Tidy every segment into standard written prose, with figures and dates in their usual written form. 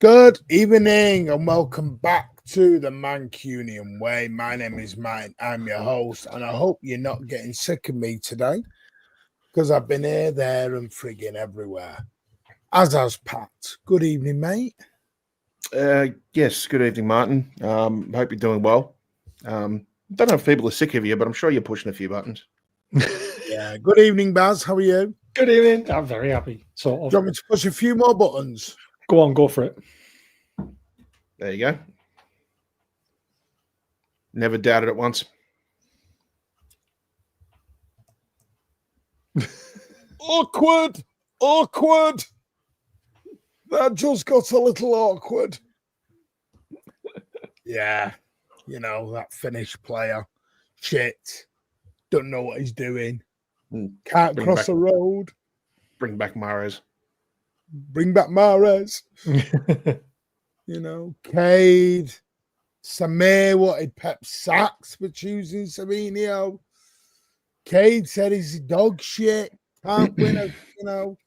Good evening and welcome back to the Mancunian Way. My name is Martin. I'm your host, and I hope you're not getting sick of me today because I've been here, there, and frigging everywhere. As has Pat. Good evening, mate. Yes, good evening, Martin. Hope you're doing well. Don't know if people are sick of you, but I'm sure you're pushing a few buttons. Yeah. Good evening, Baz. How are you? Good evening. I'm very happy. Sort of. Do you want me to push a few more buttons? Go on, go for it. There you go. Never doubted it once. Awkward. That just got a little awkward. Yeah. You know, that Finnish player. Shit. Don't know what he's doing. Can't cross the road. Bring back Mahrez. Bring back Mahrez. You know, Cade. Samir wanted Pep Sachs for choosing Savinio. Cade said he's dog shit. Can't win a, you know.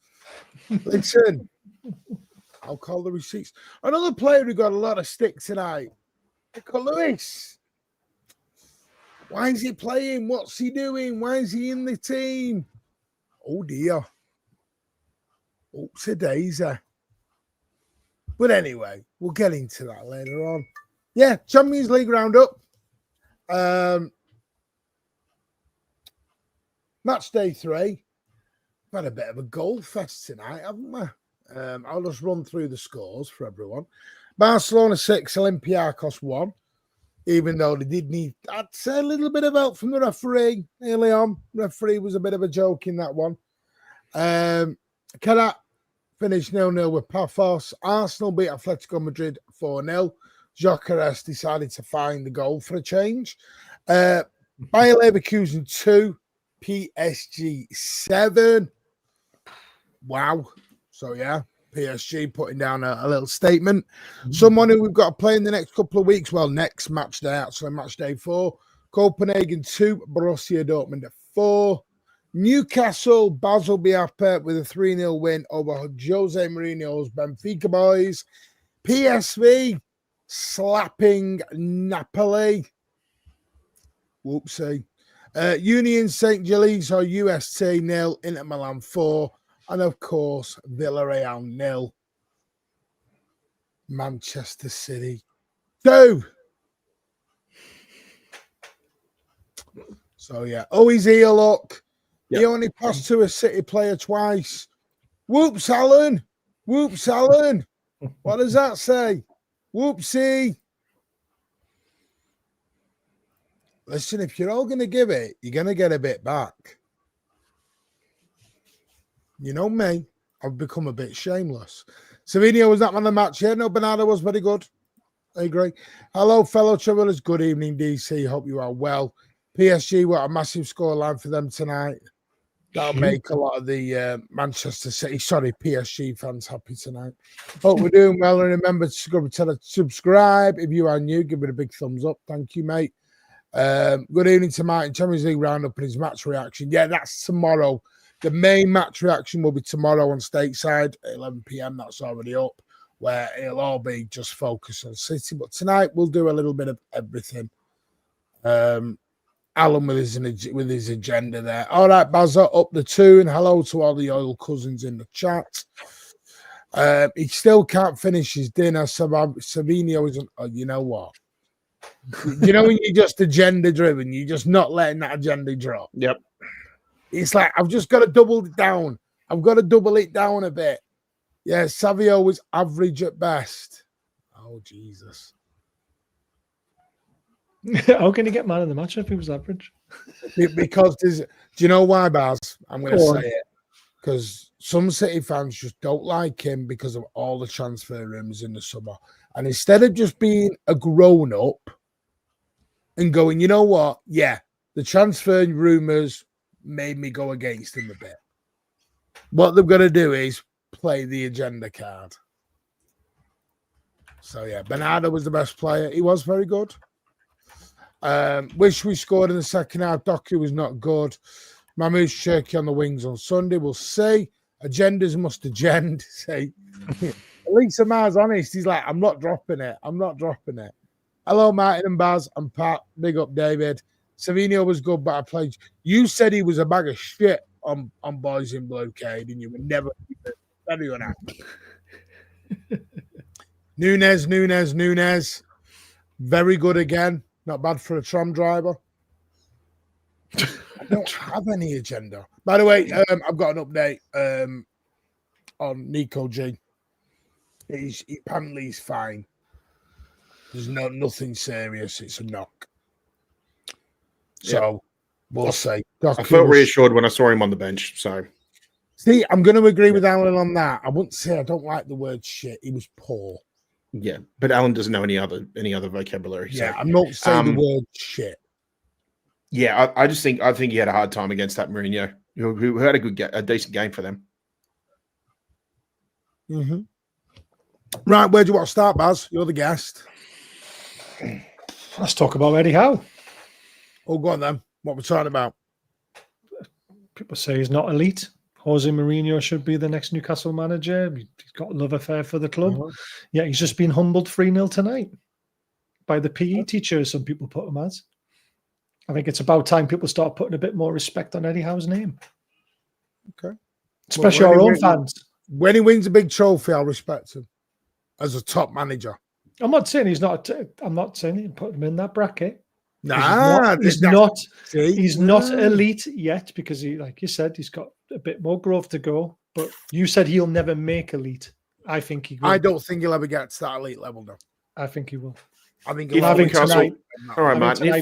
Listen, I'll call the receipts. Another player who got a lot of stick tonight. Nico Lewis. Why is he playing? What's he doing? Why is he in the team? Oh dear. Oops a daisy. But anyway, we'll get into that later on. Yeah, Champions League roundup. Match day 3. We've had a bit of a goal fest tonight, haven't we? I'll just run through the scores for everyone. Barcelona 6, Olympiacos 1. Even though they did need, I'd say, a little bit of help from the referee early on. Referee was a bit of a joke in that one. Karat finished 0-0 with Paphos. Arsenal beat Atletico Madrid 4-0. Gyökeres decided to find the goal for a change. Bayer Leverkusen 2, PSG 7. Wow. So, yeah, PSG putting down a little statement. Someone who we've got to play in the next couple of weeks. Well, next match day, actually, match day 4. Copenhagen 2, Borussia Dortmund 4. Newcastle, Basel be happy with a 3-0 win over Jose Mourinho's Benfica boys. PSV slapping Napoli. Whoopsie. Union St. Gilles or UST 0, Inter Milan 4. And of course, Villarreal 0. Manchester City 2. So yeah, always here, look. He only passed to a City player twice. Whoops, Alan. Whoops, Alan. What does that say? Whoopsie. Listen, if you're all going to give it, you're going to get a bit back. You know me. I've become a bit shameless. Savinio was that man of the match. Yeah, no, Bernardo was very good. I agree. Hello, fellow travelers. Good evening, DC. Hope you are well. PSG, what a massive scoreline for them tonight. That'll make a lot of the Manchester City, PSG fans happy tonight. Hope we're doing well. And remember to subscribe. If you are new, give it a big thumbs up. Thank you, mate. Good evening to Martin. Champions League roundup and his match reaction. Yeah, that's tomorrow. The main match reaction will be tomorrow on Stateside at 11 p.m. That's already up, where it'll all be just focused on City. But tonight we'll do a little bit of everything. Alan with his agenda there. All right, Bazza, up the tune. Hello to all the oil cousins in the chat. He still can't finish his dinner. Savinio isn't. Oh, you know what? You know when you're just agenda driven, you're just not letting that agenda drop. Yep. It's like, I've just got to double it down. I've got to double it down a bit. Yeah, Savio was average at best. Oh, Jesus. How can he get man of the match if he was average? Because do you know why, Baz? I'm going to say it. Because some City fans just don't like him because of all the transfer rumours in the summer. And instead of just being a grown-up and going, you know what? Yeah, the transfer rumours made me go against him a bit. What they've got to do is play the agenda card. So, yeah, Bernardo was the best player. He was very good. Wish we scored in the second half. Doku was not good. Mahmoud Cherki on the wings on Sunday. We'll see. Agendas must agenda. See, at least Amar's honest. He's like, I'm not dropping it. I'm not dropping it. Hello, Martin and Baz and Pat. Big up, David. Savinio was good, but I played. You said he was a bag of shit on Boys in Blue, Cade, and you were never very unhappy. Nunes. Very good again. Not bad for a tram driver. I don't have any agenda. By the way, I've got an update on Nico G. Apparently he's fine. There's nothing serious. It's a knock. So we'll see. I felt reassured when I saw him on the bench. So see, I'm going to agree with Alan on that. I wouldn't say I don't like the word shit. He was poor. Yeah, but Alan doesn't know any other vocabulary. Yeah, so. I'm not saying the word shit. Yeah, I think he had a hard time against that Mourinho, who had a decent game for them. Mm-hmm. Right, where do you want to start, Baz? You're the guest. Let's talk about Eddie Howe. Oh, go on then. What we're talking about? People say he's not elite. Jose Mourinho should be the next Newcastle manager. He's got a love affair for the club. Yeah, he's just been humbled 3-0 tonight by the PE teacher, as some people put him as. I think it's about time people start putting a bit more respect on Eddie Howe's name. Okay. Especially our own fans. When he wins a big trophy, I'll respect him as a top manager. I'm not saying he's not. I'm not saying he put him in that bracket. Nah, he's not elite yet because he, like you said, he's got a bit more growth to go. But you said he'll never make elite. I think he will. I don't think he'll ever get to that elite level, though. I think he will. I think if Newcastle. All right, Martin.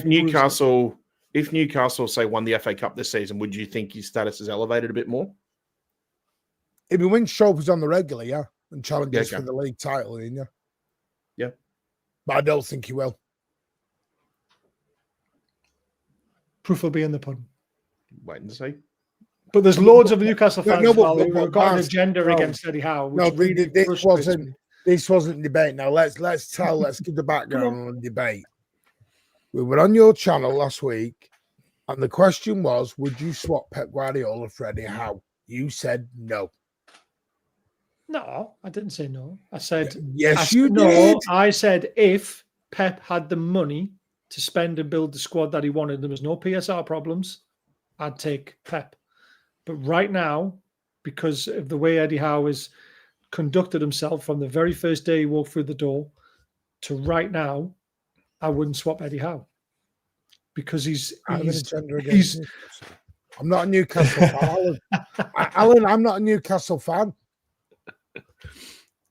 If Newcastle say won the FA Cup this season, would you think his status is elevated a bit more? If he wins trophies on the regular, yeah, and challenges for the league title, yeah. Yeah, but I don't think he will. Proof will be in the pudding. Wait and see. But there's loads of Newcastle fans who've got an agenda against Eddie Howe. No, this wasn't debate. Now let's give the background on the debate. We were on your channel last week, and the question was, would you swap Pep Guardiola for Eddie Howe? You said no. No, I didn't say no. I said yes, you did. I said if Pep had the money to spend and build the squad that he wanted, there was no PSR problems, I'd take Pep. But right now, because of the way Eddie Howe has conducted himself from the very first day he walked through the door to right now, I wouldn't swap Eddie Howe because he's I'm not a Newcastle fan, Alan. Alan, I'm not a Newcastle fan.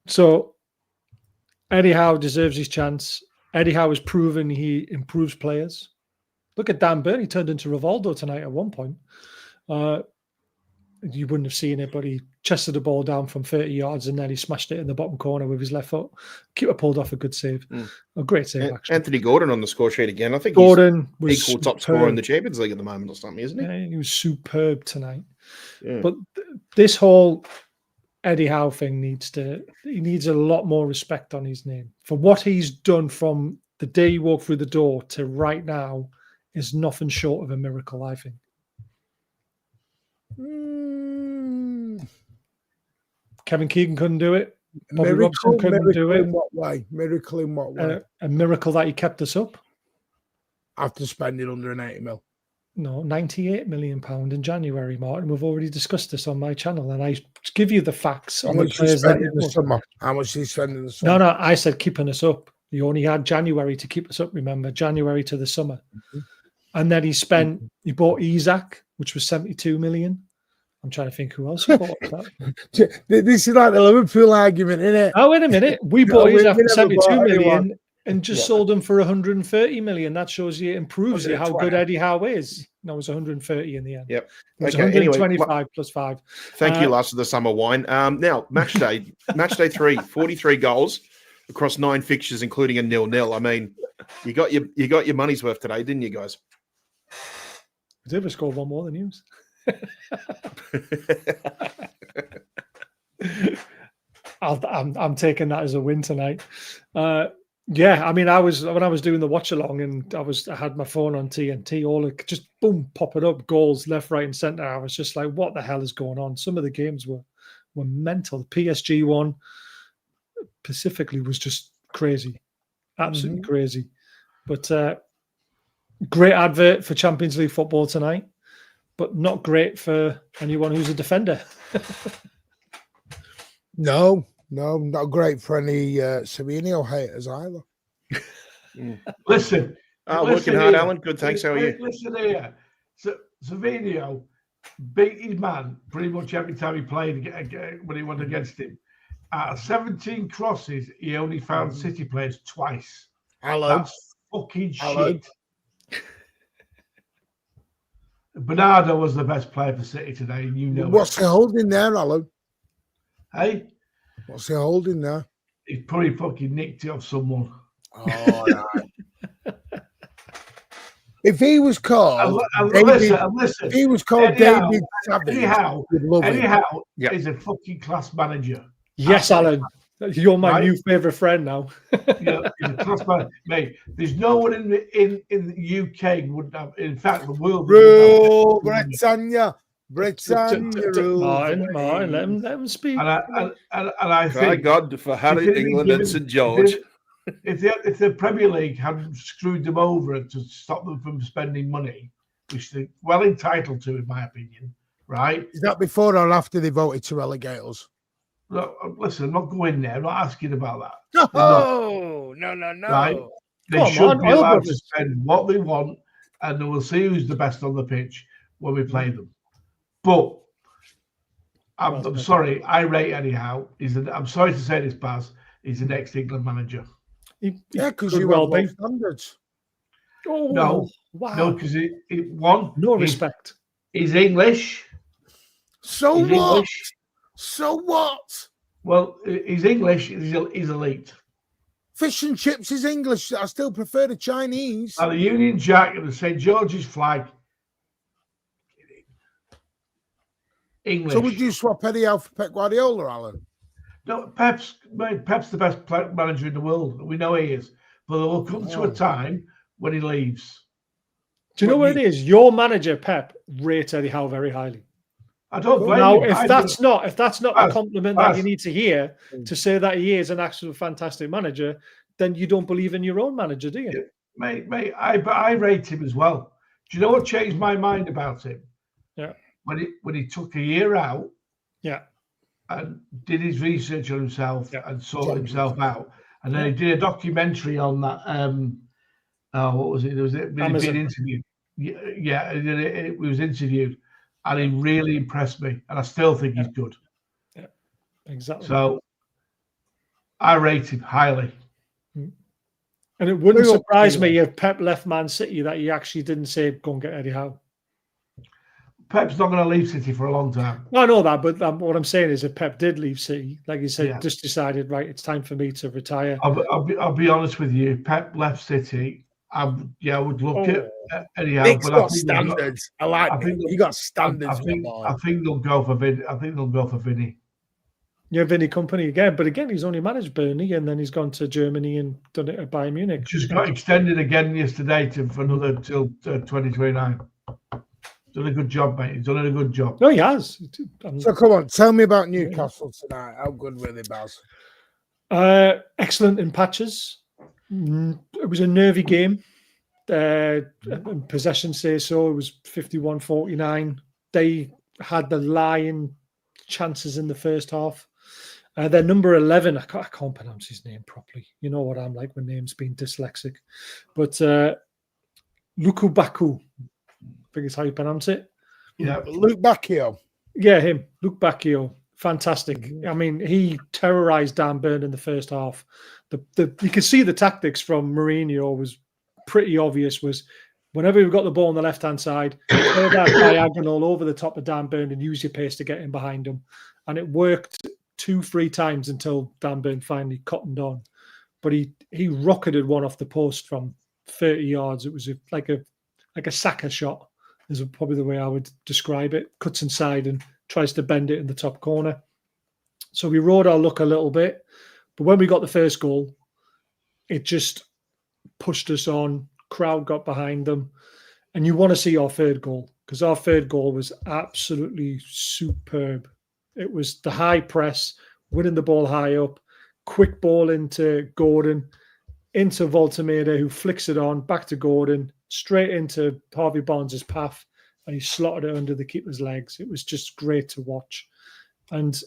So Eddie Howe deserves his chance. Eddie Howe has proven he improves players. Look at Dan Burn. He turned into Rivaldo tonight at one point. You wouldn't have seen it, but he chested the ball down from 30 yards and then he smashed it in the bottom corner with his left foot. Keeper pulled off a good save. A great save, actually. Anthony Gordon on the score sheet again. I think Gordon he's was equal top scorer in the Champions League at the moment or something, isn't he? Yeah, he was superb tonight. Yeah. But this whole Eddie Howe thing needs a lot more respect on his name. For what he's done from the day he walked through the door to right now is nothing short of a miracle, I think. Kevin Keegan couldn't do it. Bobby Robson couldn't do it. In what way? Miracle in what way? A miracle that he kept us up. After spending under an 80 mil. No, £98 million in January, Martin. We've already discussed this on my channel, and I give you the facts on the players that in the summer. How much did he spend in the summer? No, I said keeping us up. You only had January to keep us up, remember? January to the summer. And then he bought Isaac, which was 72 million. I'm trying to think who else he bought. This is like the Liverpool argument, isn't it? Oh, wait a minute. We bought Isaac for 72 million and just sold him for 130 million. That shows you, it proves you how good Eddie Howe is. No, it was 130 in the end. Yep. It was 125 plus 5. Thank you, last of the summer wine. Now, match day 3, 43 goals across 9 fixtures, including a 0-0. I mean, you got your money's worth today, didn't you, guys? Did we score one more than you? I'm taking that as a win tonight. Yeah, I mean, when I was doing the watch along and I had my phone on TNT, all just boom, pop it up, goals left, right, and centre. I was just like, what the hell is going on? Some of the games were mental. The PSG one specifically was just crazy, absolutely crazy. But great advert for Champions League football tonight, but not great for anyone who's a defender. No, not great for any Savinio haters either. Listen. Working hard, Alan. Good, thanks. How are you? Listen here. Savinio beat his man pretty much every time he played when he went against him. Out of 17 crosses, he only found City players twice. That's fucking shit. Bernardo was the best player for City today, and you know. What's he holding there, Alan? Hey? What's he holding there? He probably fucking nicked it off someone. Oh, right. If he was called, listen, if he was called David Savage, anyhow, is a fucking class manager. Yes, Alan. You're my new favourite friend now. He's a class manager. Mate, there's no one in the UK would have, in fact, the world. Rule Britannia. Martin, let him speak. And I think, thank God for Harry, England, and St George. If the Premier League hadn't screwed them over to stop them from spending money, which they're well entitled to, in my opinion, right? Is that before or after they voted to relegate us? Look, listen, I'm not going there. I'm not asking about that. No. Right? They should be allowed to spend what they want, and then we'll see who's the best on the pitch when we play them. But I'm sorry, I rate anyhow. I'm sorry to say this, Baz. He's the next England manager. Yeah, because you have low standards. Oh, no, wow. No, because respect. He's English. So he's what? English. So what? Well, he's English. He's elite. Fish and chips is English. I still prefer the Chinese. And the Union Jack and the St George's flag. English. So would you swap Eddie out for Pep Guardiola, Alan? No, Pep's the best manager in the world. We know he is. But there will come to a time when he leaves. Do you know what it is? Your manager, Pep, rates Eddie Howe very highly. I don't blame now, him. If that's not a compliment that you need to hear to say that he is an actual fantastic manager, then you don't believe in your own manager, do you? Mate, I rate him as well. Do you know what changed my mind about him? Yeah. When he took a year out, and did his research on himself and sorted himself out, and then he did a documentary on that. What was it? There was it being interviewed. Yeah, it was interviewed, and he really impressed me, and I still think he's good. Yeah, exactly. So I rate him highly. And it wouldn't surprise me if Pep left Man City that he actually didn't say, go and get Eddie Howe. Pep's not going to leave City for a long time. No, I know that, but what I'm saying is if Pep did leave City, like you said, just decided, right, it's time for me to retire. I'll be honest with you. Pep left City. I would look at Eddie Howe. Nick's got standards. I think you got standards. I think they'll go for Vinny. Yeah, Vinny Company again. But again, he's only managed Burnley and then he's gone to Germany and done it at Bayern Munich. Just got extended again yesterday for another till 2029. Done a good job, mate. He's done a good job. No, he has. So come on, tell me about Newcastle tonight. How good were they, Baz? Excellent in patches. It was a nervy game. Possession say so. It was 51-49. They had the lying chances in the first half. Their number 11, I can't pronounce his name properly. You know what I'm like when names being dyslexic. But Lukaku, I think it's how you pronounce it. Yeah, Luke Bacchio. Yeah, him, Luke Bacchio. Fantastic. I mean, he terrorized Dan Burn in the first half. You can see the tactics from Mourinho was pretty obvious. Was whenever you've got the ball on the left-hand side, play that diagonal over the top of Dan Burn and use your pace to get in behind him. And it worked 2-3 times until Dan Burn finally cottoned on. But he rocketed one off the post from 30 yards. It was like a Saka shot, is probably the way I would describe it. Cuts inside and tries to bend it in the top corner. So we rode our luck a little bit. But when we got the first goal, it just pushed us on. Crowd got behind them. And you want to see our third goal, because our third goal was absolutely superb. It was the high press, winning the ball high up, quick ball into Gordon, into Voltemeda, who flicks it on, back to Gordon, straight into Harvey Barnes' path, and he slotted it under the keeper's legs. It was just great to watch. And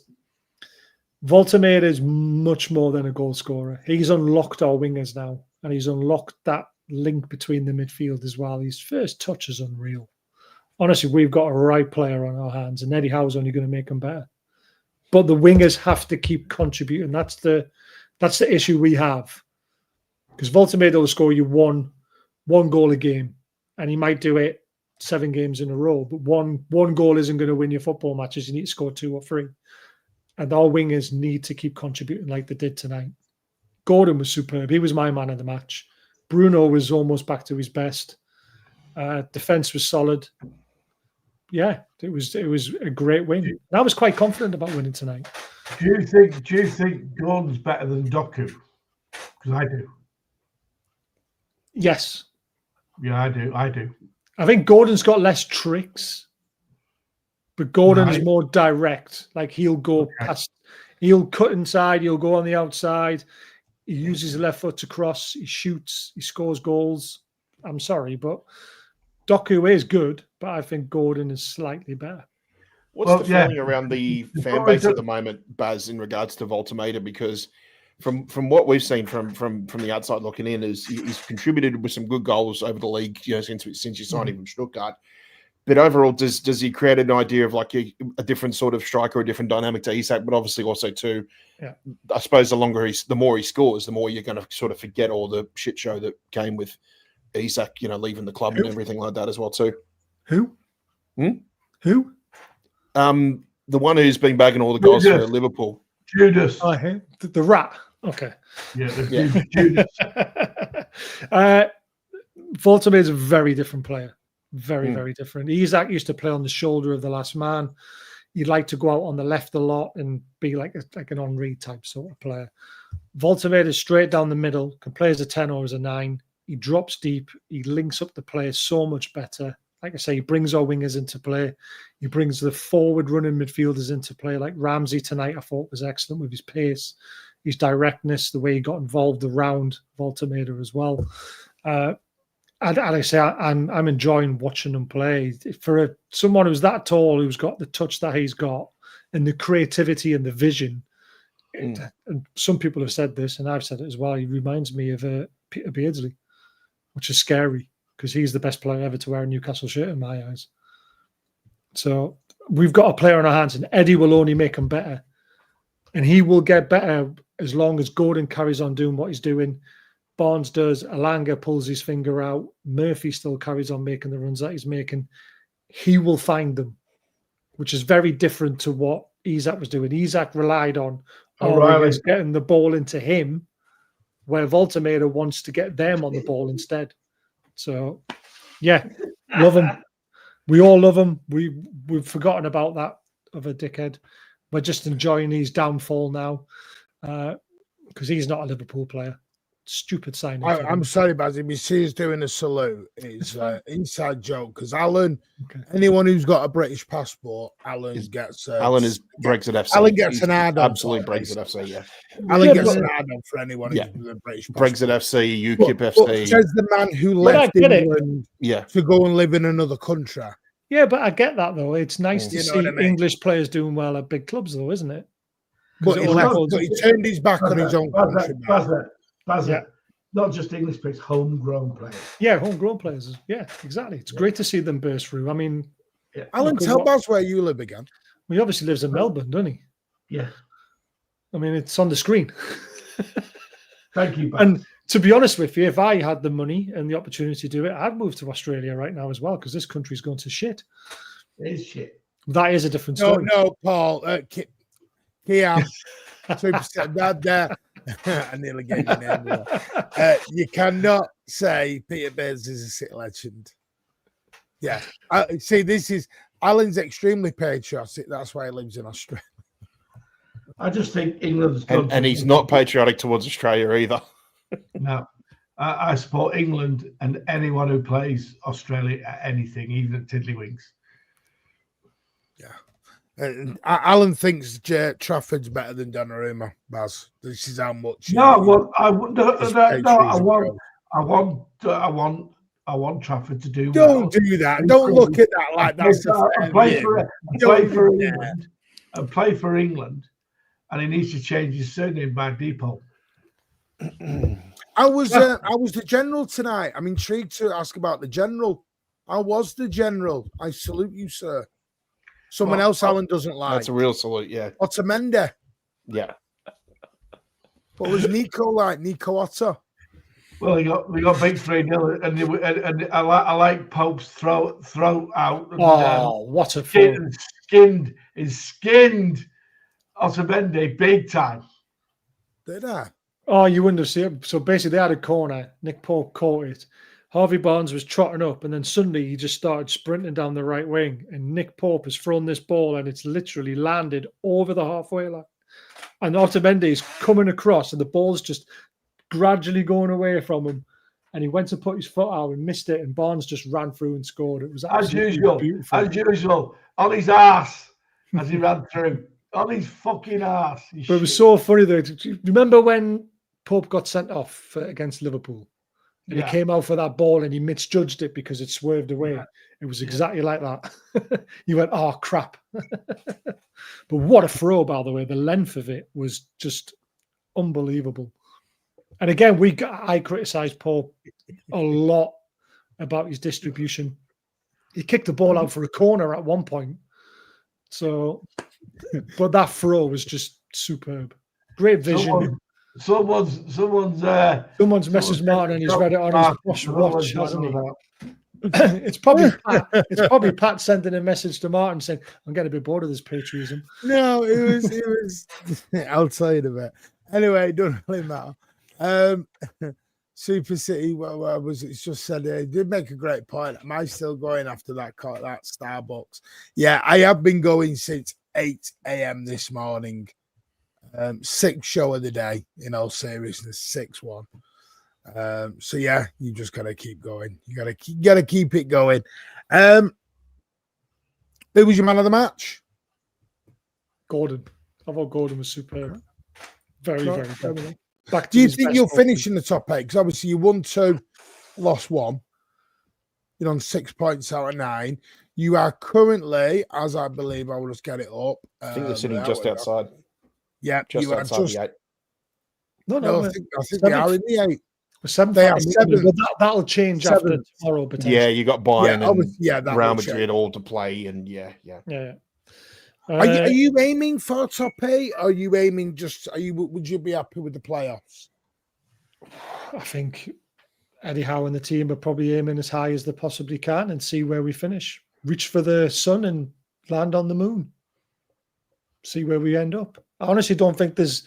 Voltemeda is much more than a goal scorer. He's unlocked our wingers now, and he's unlocked that link between the midfield as well. His first touch is unreal. Honestly, we've got a right player on our hands, and Eddie Howe's only going to make him better. But the wingers have to keep contributing. That's the issue we have. Because Voltemeda will score you one goal a game, and he might do it 7 games in a row. But one goal isn't going to win your football matches. You need to score 2 or 3. And our wingers need to keep contributing like they did tonight. Gordon was superb. He was my man of the match. Bruno was almost back to his best. Defense was solid. Yeah, it was a great win. I was quite confident about winning tonight. Do you think Gordon's better than Doku? Because I do. Yes. Yeah, I do. I think Gordon's got less tricks, but Gordon is more direct. Like he'll go past, he'll cut inside, he'll go on the outside. He uses his left foot to cross. He shoots. He scores goals. I'm sorry, but Doku is good, but I think Gordon is slightly better. What's the feeling around the fan base at the moment, Baz, in regards to Voltemeda? Because from what we've seen from the outside looking in, is he's contributed with some good goals over the league, since you signed him from Stuttgart. But overall, does he create an idea of like a different sort of striker, a different dynamic to Isak, but obviously also too, I suppose the more he scores, the more you're going to sort of forget all the shit show that came with Isak, leaving the club and everything like that as well too. Who? Who? The one who's been bagging all the goals for Liverpool. Judas. Oh, the rat. Okay. Yeah. Judas. Voltemeda is a very different player. Very, very different. Isak used to play on the shoulder of the last man. He'd like to go out on the left a lot and be like an Henry type sort of player. Voltemeda is straight down the middle, can play as a 10 or as a 9. He drops deep. He links up the play so much better. Like I say, he brings our wingers into play. He brings the forward running midfielders into play. Like Ramsey tonight, I thought was excellent with his pace, his directness, the way he got involved around Voltemeda as well. And I say, I'm enjoying watching him play. For someone who's that tall, who's got the touch that he's got, and the creativity and the vision. And some people have said this, and I've said it as well. He reminds me of Peter Beardsley, which is scary because he's the best player ever to wear a Newcastle shirt in my eyes. So we've got a player on our hands, and Eddie will only make him better. And he will get better as long as Gordon carries on doing what he's doing. Barnes does. Alanga pulls his finger out. Murphy still carries on making the runs that he's making. He will find them, which is very different to what Isak was doing. Isak relied on O'Reilly getting the ball into him, where Voltemaida wants to get them on the ball instead. So, yeah, love him. We all love him. We've forgotten about that other dickhead. We're just enjoying his downfall now because he's not a Liverpool player. Stupid signing. I'm sorry, Baz. If you see us doing a salute, it's an inside joke because Alan, anyone who's got a British passport, Alan gets. Alan is Brexit FC. Alan gets an add-on. Absolute Brexit FC, yeah. Alan gets an add-on for anyone who's a British passport. Brexit FC, UKIP FC. Says the man who left England to go and live in another country. Yeah, but I get that, though. It's nice to see English players doing well at big clubs, though, isn't it? But he turned his back on his own country. Not just English players, homegrown players. Yeah, homegrown players. Yeah, exactly. It's great to see them burst through. I mean, Alan, tell Baz where you live again. He obviously lives in Melbourne, doesn't he? Yeah. I mean, it's on the screen. Thank you, Baz. And to be honest with you, if I had the money and the opportunity to do it, I'd move to Australia right now as well because this country's going to shit. It is shit. That is a different story. No, Paul. Kiam. 2% there. I nearly gave you an name. You cannot say Peter Baines is a City legend. Yeah. See, this is Alan's extremely patriotic. That's why he lives in Australia. I just think England's and he's not patriotic towards Australia either. No. I support England and anyone who plays Australia at anything, even at Tiddlywinks. Alan thinks Trafford's better than Donnarumma, Baz. This is how much. I want Trafford to do. Don't do that. Don't look at that like that's play for England, and he needs to change his surname by default. I was the general tonight. I'm intrigued to ask about the general. I was the general. I salute you, sir. Someone else Alan doesn't like. That's a real salute, yeah. Otamendi. Yeah. What was Nico like? Nico Otto. Well, we got big 3-0, and I like Pope's throw out. And, what a throw! Skinned Otamendi big time. Did I? Oh, you wouldn't have seen it. So basically, they had a corner. Nick Pope caught it. Harvey Barnes was trotting up, and then suddenly he just started sprinting down the right wing. And Nick Pope has thrown this ball, and it's literally landed over the halfway line. And Otamendi is coming across, and the ball's just gradually going away from him. And he went to put his foot out and missed it, and Barnes just ran through and scored. It was absolutely beautiful. As usual, on his ass as he ran through. On his fucking ass. But it was so funny, though. Remember when Pope got sent off against Liverpool? And he came out for that ball and he misjudged it because it swerved away. Yeah. It was exactly like that. He went, oh, crap. But what a throw, by the way. The length of it was just unbelievable. And again, I criticised Pope a lot about his distribution. He kicked the ball out for a corner at one point. So, but that throw was just superb. Great vision. Someone's messaged Martin and he's read it on his watch, hasn't he? It's probably Pat sending a message to Martin saying, "I'm getting a bit bored of this patriotism." No, it was. I'll tell you in a bit. Anyway, it doesn't really matter. Super City. It's just said he did make a great point. Am I still going after that Starbucks? Yeah, I have been going since 8 a.m. this morning. 6th show of the day, in all seriousness, 6th one. So yeah, you just gotta keep going. You gotta keep it going. Who was your man of the match? Gordon. I thought Gordon was superb. Very good. Do you think you'll finish in the top 8? Because obviously you won 2, lost 1. You're on 6 points out of 9. You are currently, as I believe, I will just get it up. I think they're sitting just outside. Yeah, just outside the 8. No, I think they are in the 8. Seventh, They are seventh. but that'll change after Seventh. tomorrow, potentially. Yeah, you got Bayern and that Real will Madrid change. all to play, and Yeah. Are you aiming for top 8? Or are you aiming would you be happy with the playoffs? I think Eddie Howe and the team are probably aiming as high as they possibly can and see where we finish. Reach for the sun and land on the moon. See where we end up. I honestly don't think there's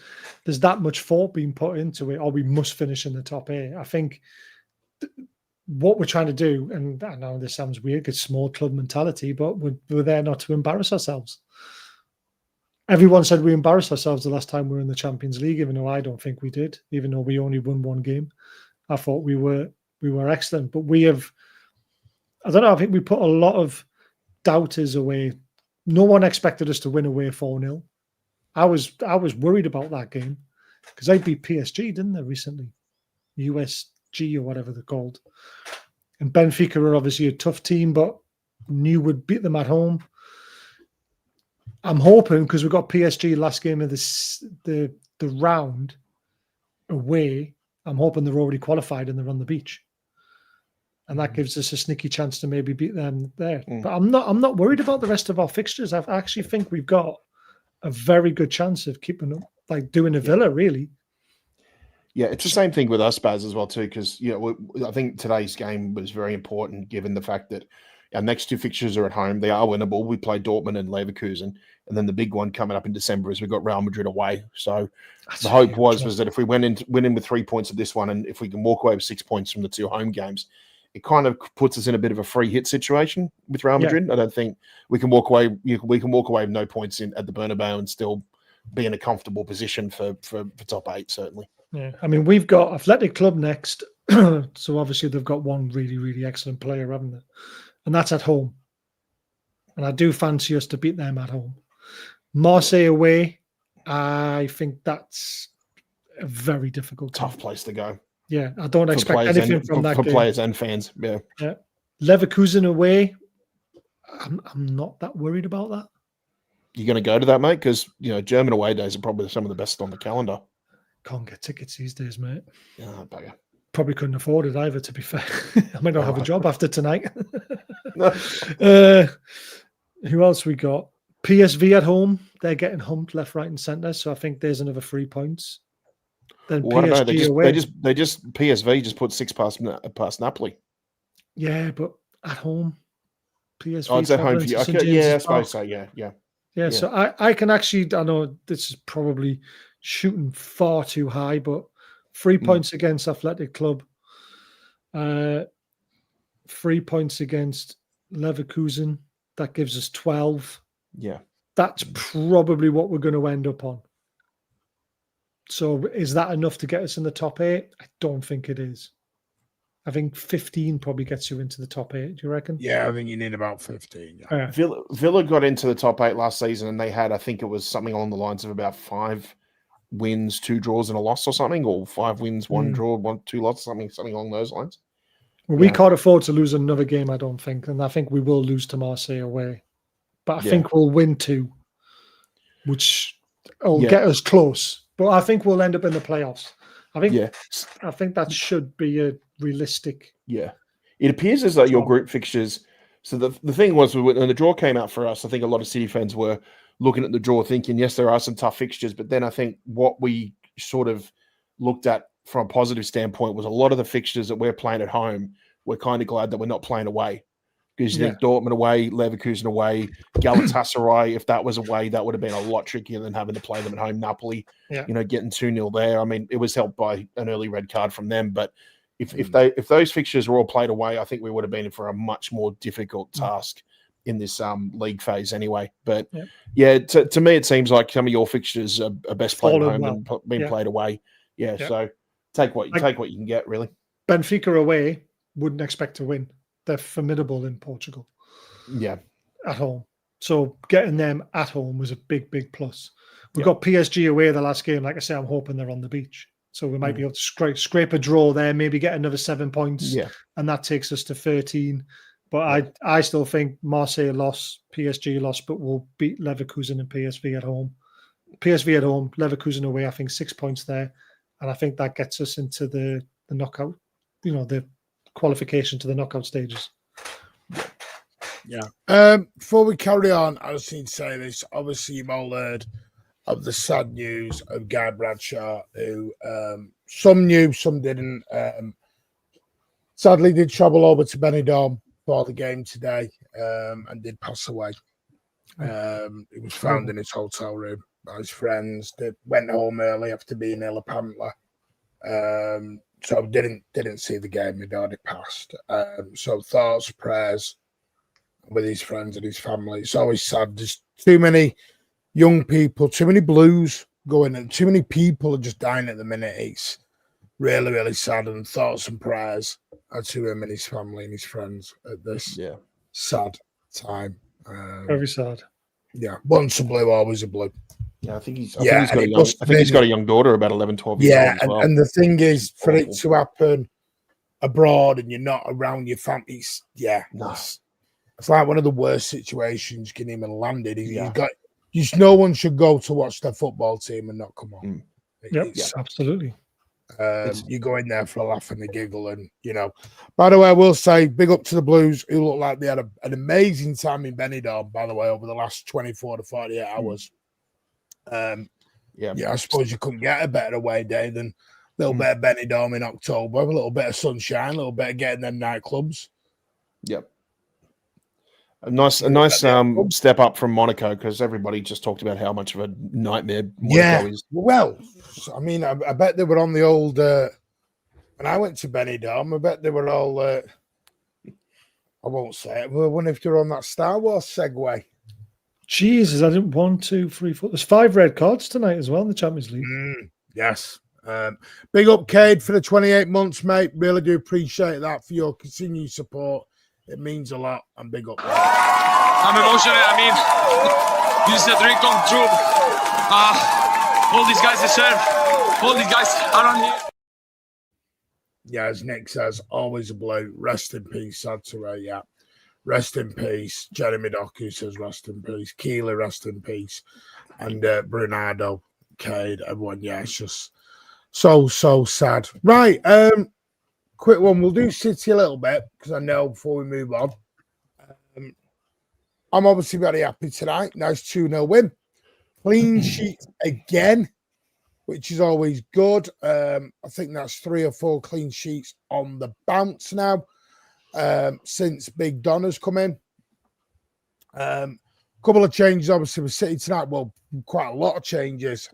that much thought being put into it, or we must finish in the top 8. I think what we're trying to do, and I know this sounds weird, it's small club mentality, but we're there not to embarrass ourselves. Everyone said we embarrassed ourselves the last time we were in the Champions League, even though I don't think we did, even though we only won one game. I thought we were excellent, but we have, I don't know, I think we put a lot of doubters away. No one expected us to win away 4-0. I was worried about that game because they beat PSG, didn't they, recently? USG or whatever they're called. And Benfica are obviously a tough team, but knew we'd beat them at home. I'm hoping, because we've got PSG last game of the round away, I'm hoping they're already qualified and they're on the beach. And that gives us a sneaky chance to maybe beat them there. But I'm not worried about the rest of our fixtures. I actually think we've got a very good chance of keeping up, like doing a Villa, really. Yeah, it's the same thing with us, Baz, as well, too, because, I think today's game was very important, given the fact that our next 2 fixtures are at home. They are winnable. We play Dortmund and Leverkusen. And then the big one coming up in December is we've got Real Madrid away. So the hope was that if we win in with 3 points at this one, and if we can walk away with 6 points from the 2 home games, it kind of puts us in a bit of a free hit situation with Real Madrid. Yeah. I don't think we can walk away. We can walk away with no points at the Bernabeu and still be in a comfortable position for top 8, certainly. Yeah, I mean, we've got Athletic Club next. So obviously they've got one really, really excellent player, haven't they? And that's at home. And I do fancy us to beat them at home. Marseille away, I think that's a very difficult tough place to go. Yeah, I don't expect anything from that game. For players and fans, yeah. Leverkusen away, I'm not that worried about that. You're going to go to that, mate? Because, German away days are probably some of the best on the calendar. Can't get tickets these days, mate. Oh, bugger. Probably couldn't afford it either, to be fair. I might not have a job after tonight. No. Who else we got? PSV at home. They're getting humped left, right, and centre. So I think there's another 3 points. Then PSG away. PSV just put 6 past Napoli. Yeah, but at home. PSV. Oh, it's at home for you. Okay. Yeah, I suppose so. Yeah. So I can actually, I know this is probably shooting far too high, but 3 points against Athletic Club, 3 points against Leverkusen. That gives us 12. Yeah. That's probably what we're going to end up on. So is that enough to get us in the top 8? I don't think it is. I think 15 probably gets you into the top 8. Do you reckon? Yeah, I think you need about 15. Yeah. Villa got into the top 8 last season, and they had, I think it was something along the lines of about 5 wins, 2 draws, and a loss or something, or 5 wins, 1 draw, 2 losses, something along those lines. Well, we can't afford to lose another game, I don't think, and I think we will lose to Marseille away. But I think we'll win 2, which will get us close. But I think we'll end up in the playoffs. I think that should be a realistic. Yeah, it appears as though your group fixtures. So the thing was, when the draw came out for us, I think a lot of City fans were looking at the draw, thinking, yes, there are some tough fixtures. But then I think what we sort of looked at from a positive standpoint was a lot of the fixtures that we're playing at home. We're kind of glad that we're not playing away. Because you think Dortmund away, Leverkusen away, Galatasaray, if that was away, that would have been a lot trickier than having to play them at home. Napoli, getting 2-0 there. I mean, it was helped by an early red card from them. But if those fixtures were all played away, I think we would have been in for a much more difficult task in this league phase anyway. But to me, it seems like some of your fixtures are best played at home and being played away. Yeah, so take what you can get, really. Benfica away, wouldn't expect to win. They're formidable in Portugal. Yeah. At home. So getting them at home was a big, big plus. We've got PSG away the last game. Like I say, I'm hoping they're on the beach. So we might be able to scrape a draw there, maybe get another 7 points. Yeah. And that takes us to 13. But I still think Marseille lost, PSG lost, but we'll beat Leverkusen and PSV at home. PSV at home, Leverkusen away, I think 6 points there. And I think that gets us into the the knockout, the qualification to the knockout stages. Yeah. Before we carry on, I just need to say this. Obviously, you've all heard of the sad news of Guy Bradshaw, who some knew, some didn't. Sadly, did travel over to Benidorm for the game today and did pass away. He was found in his hotel room by his friends. They went home early after being ill, apparently. So didn't see the game. He'd already passed. So thoughts, prayers with his friends and his family. It's always sad. There's too many young people, too many Blues going, and too many people are just dying at the minute. It's really, really sad. And thoughts and prayers are to him and his family and his friends at this sad time. Very sad. Yeah, once a Blue, always a Blue. Yeah, I think he's got a young daughter, about 11, 12 years old as well. And the thing is, for it to happen abroad and you're not around your family, it's like one of the worst situations you can even land in. Just no one should go to watch their football team and not come on. Absolutely. You go in there for a laugh and a giggle, and By the way, I will say, big up to the Blues, who look like they had an amazing time in Benidorm. By the way, over the last 24 to 48 hours. I suppose you couldn't get a better away day than a little bit of Benidorm in October, a little bit of sunshine, a little bit of getting them nightclubs. Yep. A nice step up from Monaco, because everybody just talked about how much of a nightmare Monaco is. Well, I mean, I bet they were on the old. When I went to Benidorm, I bet they were all. I won't say it. I wonder if they're on that Star Wars Segway. Jesus, I didn't 1, 2, 3, 4. There's 5 red cards tonight as well in the Champions League. Yes. Big up, Cade, for the 28 months, mate. Really do appreciate that for your continued support. It means a lot, and big up. I'm emotional. I mean, this is a dream come true. All these guys deserve. All these guys are on here. Yeah, as Nick says, always a Blue. Rest in peace, sad to Ray. Yeah, rest in peace. Jeremy Doku says rest in peace. Keely, rest in peace. And Bernardo, Cade, everyone. Yeah, it's just so sad. Right. Quick one. We'll do City a little bit because I know before we move on. I'm obviously very happy tonight. Nice 2-0 win. Clean sheet again, which is always good. I think that's 3 or 4 clean sheets on the bounce now since Big Don has come in. Couple of changes, obviously, with City tonight. Well, quite a lot of changes.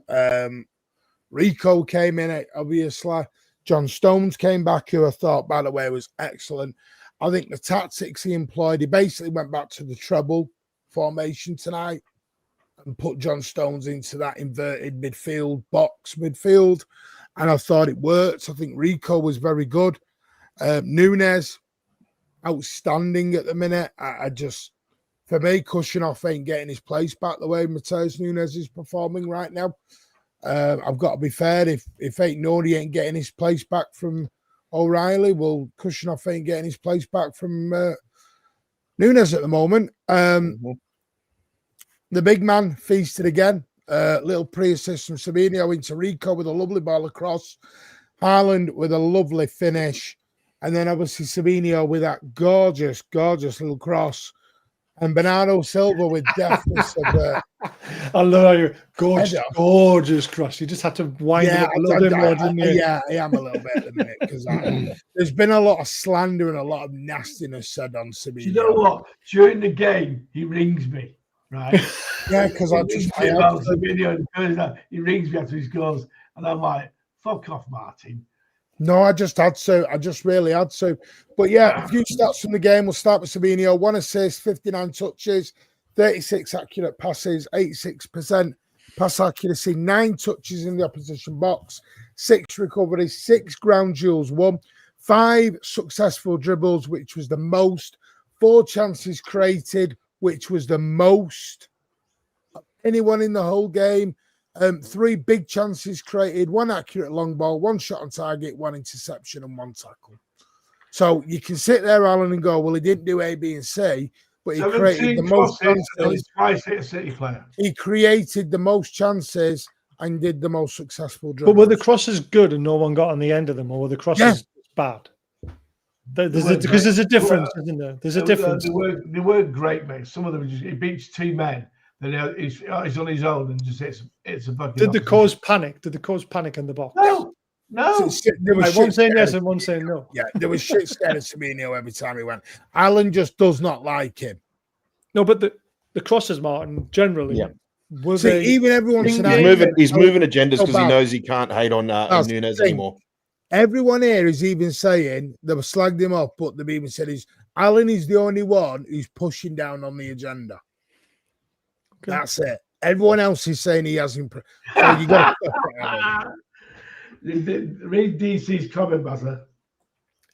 Rico came in, obviously. John Stones came back, who I thought, by the way, was excellent. I think the tactics he employed, he basically went back to the treble formation tonight and put John Stones into that inverted box midfield. And I thought it worked. I think Rico was very good. Nunes, outstanding at the minute. For me, Kushinoff ain't getting his place back the way Mateus Nunes is performing right now. I've got to be fair. If Ain't Nori ain't getting his place back from O'Reilly, well, Kushinoff ain't getting his place back from Nunes at the moment. The big man feasted again. Little pre-assist from Savinio into Rico with a lovely ball across. Haaland with a lovely finish. And then obviously Savinio with that gorgeous, gorgeous little cross. And Bernardo Silva with deftness of I love how you gorgeous cross. You just had to wind it up a little bit more, didn't you? Yeah, I am a little bit at the minute because there's been a lot of slander and a lot of nastiness said on Savinio. You know what? During the game, he rings me, right? Yeah, because he rings me after he scores, and I'm like, "Fuck off, Martin." No, I just had to. I just really had to. But yeah, a few stats from the game. We'll start with Savinio. 1 assist, 59 touches, 36 accurate passes, 86% pass accuracy, 9 touches in the opposition box, 6 recoveries, 6 ground duels won, 5 successful dribbles, which was the most, 4 chances created, which was the most anyone in the whole game. 3 big chances created, 1 accurate long ball, 1 shot on target, 1 interception, and 1 tackle. So you can sit there, Alan, and go, well, he didn't do A, B, and C, but he created the most chances. Twice hit a City player. He created the most chances and did the most successful But dribbles. were the crosses good and no one got on the end of them, or were the crosses bad? Because there's a difference, isn't there? There's a difference. They were great, mate. Some of them he beats two men, then he's on his own and just hits a bucket. Did they cause panic? Did they cause panic in the box? No. There was one saying yes and one saying no. Yeah, there was shit scared of Semenyo every time he went. Alan just does not like him. No, but the crosses, Martin, generally, were See, they even everyone said he's moving agendas because he knows he can't hate on Nunes anymore. Everyone here is even saying they've slagged him off, but they've even said Alan is the only one who's pushing down on the agenda. Okay. That's it. Everyone else is saying he has him. So you got to read DC's comment, Bazza.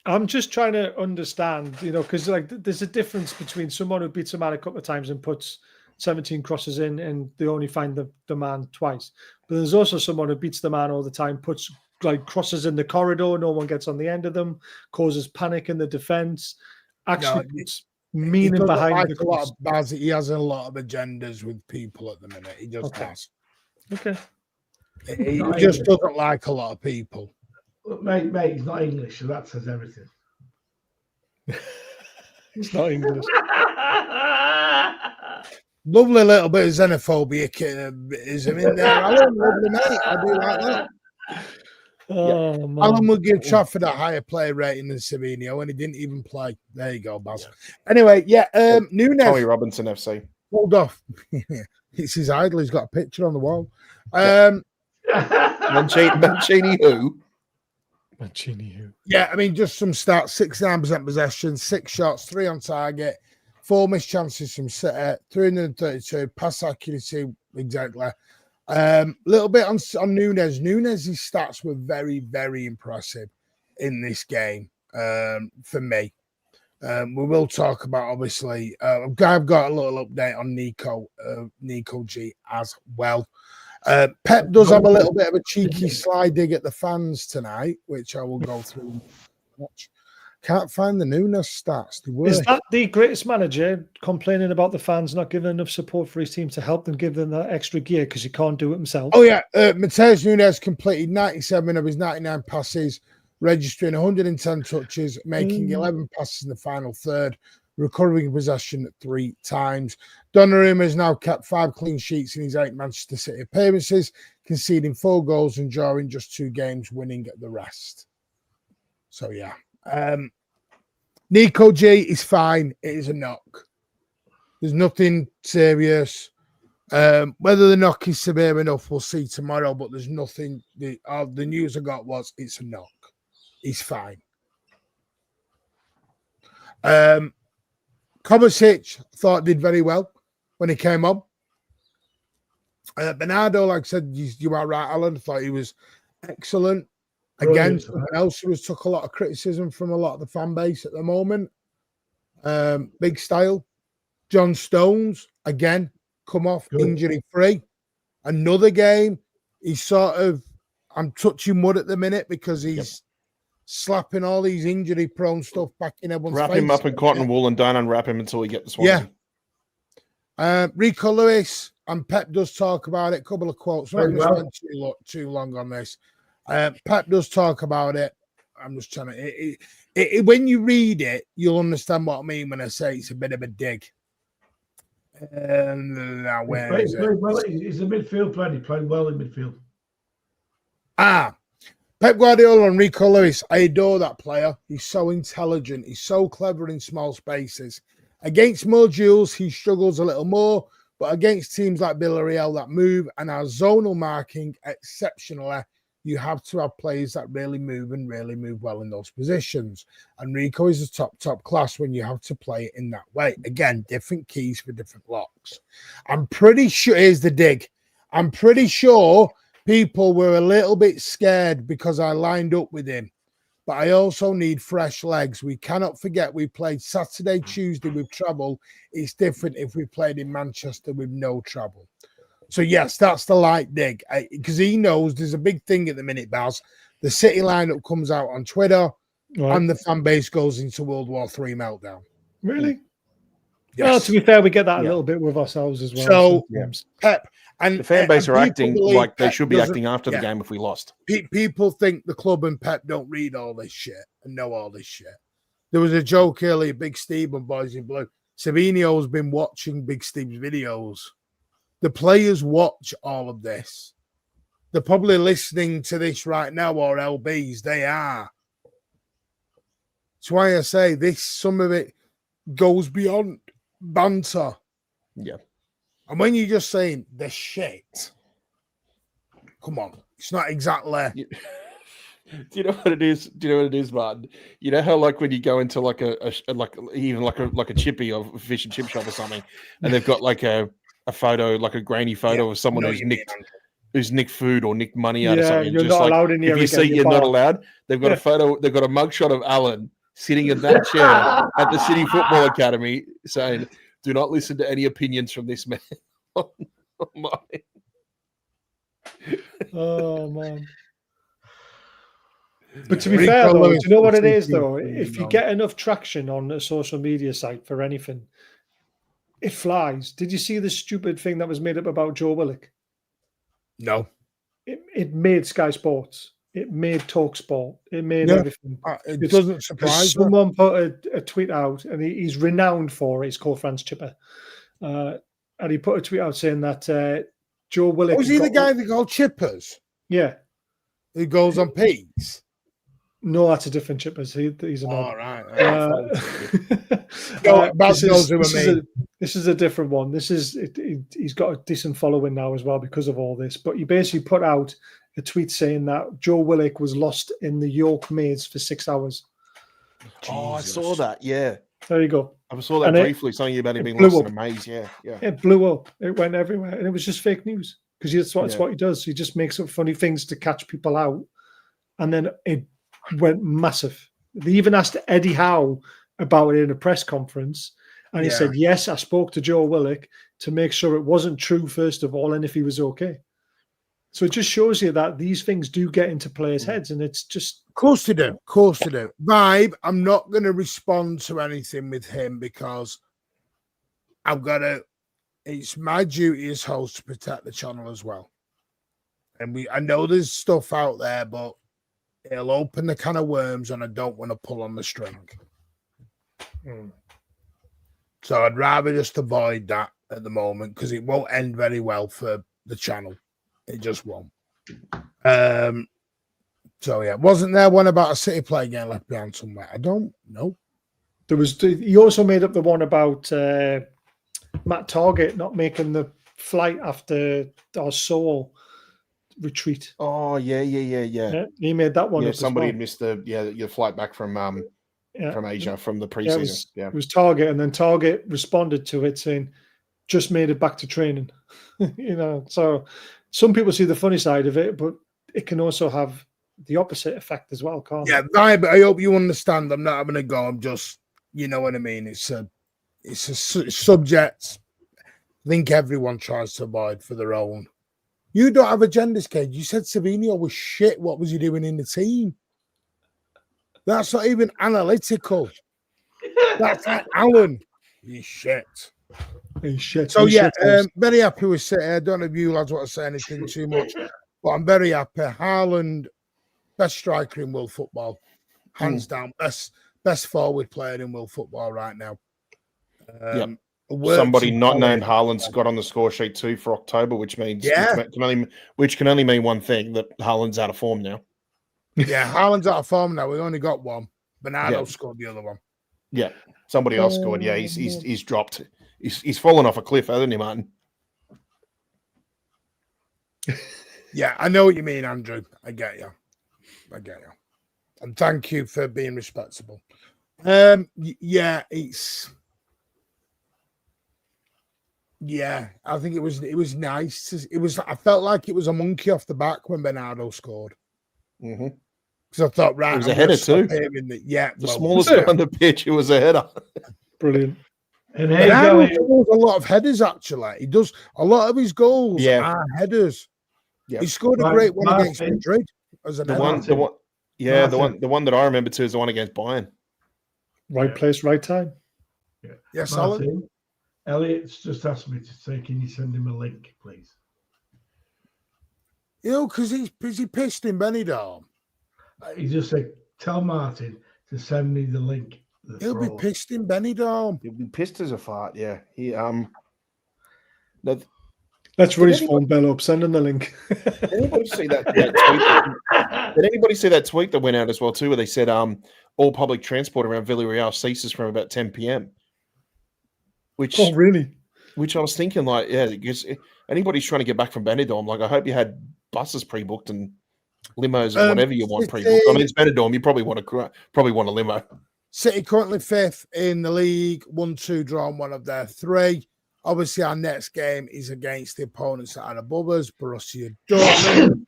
I'm just trying to understand, because there's a difference between someone who beats a man a couple of times and puts 17 crosses in and they only find the man twice. But there's also someone who beats the man all the time, puts crosses in the corridor, no one gets on the end of them, causes panic in the defense, actually puts meaning behind the cross. He has a lot of agendas with people at the minute. He just has. Okay. He just doesn't like a lot of people. Mate, he's not English, so that says everything. He's not English. Lovely little bit of xenophobia is in there. Alan, lovely mate. I do like that. Oh, man. Alan would give Trafford a higher player rating than Semenyo, and he didn't even play. There you go, Baz. Anyway, Nunes. Tommy Robinson FC. Hold off. It's his idol. He's got a picture on the wall. Mancini who? Mancini who? Yeah, I mean, just some stats. 69% possession, 6 shots, 3 on target, 4 missed chances from City, 332, pass accuracy, exactly. Little bit on Nunes. Nunes' stats were very, very impressive in this game for me. We will talk about, obviously, I've got a little update on Nico G as well. Pep does have a little bit of a cheeky slide dig at the fans tonight, which I will go through and watch. Can't find the Nunes stats. Is that the greatest manager complaining about the fans not giving enough support for his team to help them give them that extra gear because he can't do it himself? Oh, yeah. Mateus Nunes completed 97 of his 99 passes, registering 110 touches, making 11 passes in the final third, recovering possession 3 times. Donnarumma has now kept 5 clean sheets in his 8 Manchester City appearances, conceding 4 goals and drawing just 2 games, winning the rest. So, yeah. Nico G is fine. It is a knock. There's nothing serious. Whether the knock is severe enough, we'll see tomorrow, but there's nothing. The news I got was it's a knock. He's fine. Kovacic thought did very well when he came on. Bernardo, like I said, you are right, Alan. Thought he was excellent. Again, someone else who took a lot of criticism from a lot of the fan base at the moment. Big style. John Stones, again, come off injury-free. Another game, he's I'm touching wood at the minute because he's slapping all these injury-prone stuff back in everyone's face. Wrap him up in cotton wool and don't unwrap him until we get the Swansea. Yeah. Rico Lewis, and Pep does talk about it. Couple of quotes. I'm not going to spend too long on this. Pep does talk about it. I'm just trying to... when you read it, you'll understand what I mean when I say it's a bit of a dig. Now, where is it? Well, he's a midfield player. He played well in midfield. Pep Guardiola and Rico Lewis. I adore that player. He's so intelligent. He's so clever in small spaces. Against modules, he struggles a little more, but against teams like Villarreal that move and our zonal marking exceptionally, you have to have players that really move and really move well in those positions. And Rico is a top class when you have to play it in that way. Again, different keys for different locks. I'm pretty sure, here's the dig. I'm pretty sure people were a little bit scared because I lined up with him. But I also need fresh legs. We cannot forget we played Saturday, Tuesday with travel. It's different if we played in Manchester with no travel. So, yes, that's the light dig. Because he knows there's a big thing at the minute, Baz. The City lineup comes out on Twitter and the fan base goes into World War III meltdown. Really? Yes. Well, to be fair, we get that a little bit with ourselves as well. So, sometimes. Pep and The fan base and are people acting believe like they Pep should be doesn't- acting after the yeah. game if we lost. People think the club and Pep don't read all this shit and know all this shit. There was a joke earlier, Big Steve on Boys in Blue. Savino's been watching Big Steve's videos. The players watch all of this. They're probably listening to this right now, or LBs. They are. That's why I say this. Some of it goes beyond banter. Yeah. And when you're just saying the shit, come on, it's not exactly. Do you know what it is? Do you know what it is, Martin? You know how like when you go into like a chippy or a fish and chip shop or something, and they've got like a photo, like a grainy photo of someone who's nicked food or nicked money out of something. You're just not like, allowed in here. if you see you're not allowed, they've got a photo. They've got a mugshot of Alan sitting in that chair at the City Football Academy, saying, "Do not listen to any opinions from this man." Oh man. But to be fair, though, do you know what it is, though? If you get enough traction on a social media site for anything, it flies. Did you see the stupid thing that was made up about Joe Willock? No. It made Sky Sports. It made TalkSport. It made everything. It doesn't surprise me. Someone put a tweet out, and he's renowned for it. He's called Franz Chipper. And he put a tweet out saying that Joe Willock... Was he the guy that called Chippers? Yeah. Who goes on Pete's? No, that's a different Chippers. He's another. All right. This is a different one. He's got a decent following now as well because of all this. But he basically put out a tweet saying that Joe Willock was lost in the York maze for 6 hours. Oh, I saw that. Yeah. There you go. I saw that briefly. Something about him being lost in a maze. Yeah. It blew up. It went everywhere, and it was just fake news because that's what he does. He just makes up funny things to catch people out, and then it went massive. They even asked Eddie Howe about it in a press conference, and he said, "Yes, I spoke to Joe Willock to make sure it wasn't true first of all, and if he was okay." So it just shows you that these things do get into players' heads, and it's just... Of course they do. Of course they do. Vibe, I'm not going to respond to anything with him because I've got to... It's my duty as host to protect the channel as well. And I know there's stuff out there, but it'll open the can of worms, and I don't want to pull on the string. So I'd rather just avoid that at the moment because it won't end very well for the channel. It just won't. So yeah, wasn't there one about a City player getting left behind somewhere? I don't know. He also made up the one about Matt Target not making the flight after our Seoul retreat. Oh yeah. He made that one. Yeah, up somebody as well. missed your flight back from Asia from the preseason. It was Target, and then Target responded to it saying, "Just made it back to training." So some people see the funny side of it, but it can also have the opposite effect as well, can't it? Yeah, Vibe, I hope you understand. I'm not having a go. I'm just, you know what I mean. It's a subject I think everyone tries to avoid for their own. You don't have agendas, Cage. You said Savino was shit. What was he doing in the team? That's not even analytical. That's like Alan. He's shit. So very happy with City. I don't know if you lads want to say anything too much, but I'm very happy. Haaland, best striker in world football, hands down. Best forward player in world football right now. Somebody not named Haaland's got on the score sheet too for October, which means which can only mean one thing, that Haaland's out of form now. Yeah, Haaland's out of form now. We only got one. Bernardo scored the other one. Yeah, somebody else scored. Yeah, he's dropped. He's fallen off a cliff, hasn't he, Martin? Yeah, I know what you mean, Andrew. I get you. And thank you for being respectable. Yeah, I think it was nice. I felt like it was a monkey off the back when Bernardo scored. Mm-hmm. Because I thought, right, it was a header too. The smallest guy on the pitch. It was a header. Brilliant. And he does a lot of headers, actually. He does a lot of his goals are headers. Yeah. He scored a great one against Madrid as an the one that I remember too is the one against Bayern. Right place, right time. Yes, Alan. Elliot's just asked me to say, can you send him a link, please? Because he's busy pissed in Benidorm. He just said, tell Martin to send me the link. He'll be pissed in Benidorm. He'll be pissed as a fart. Yeah. Let's raise phone bell up. Send him the link. Did anybody see that tweet? Did anybody see that tweet that went out as well too, where they said all public transport around Villarreal ceases from about 10 p.m. Which really? Which I was thinking, like, yeah, because anybody's trying to get back from Benidorm, like, I hope you had buses pre-booked and limos and whatever you want pre-booked. I mean, it's Benidorm. You probably want a limo. City currently 5th in the league, 1-2 draw on one of their 3. Obviously, our next game is against the opponents that are above us, Borussia Dortmund.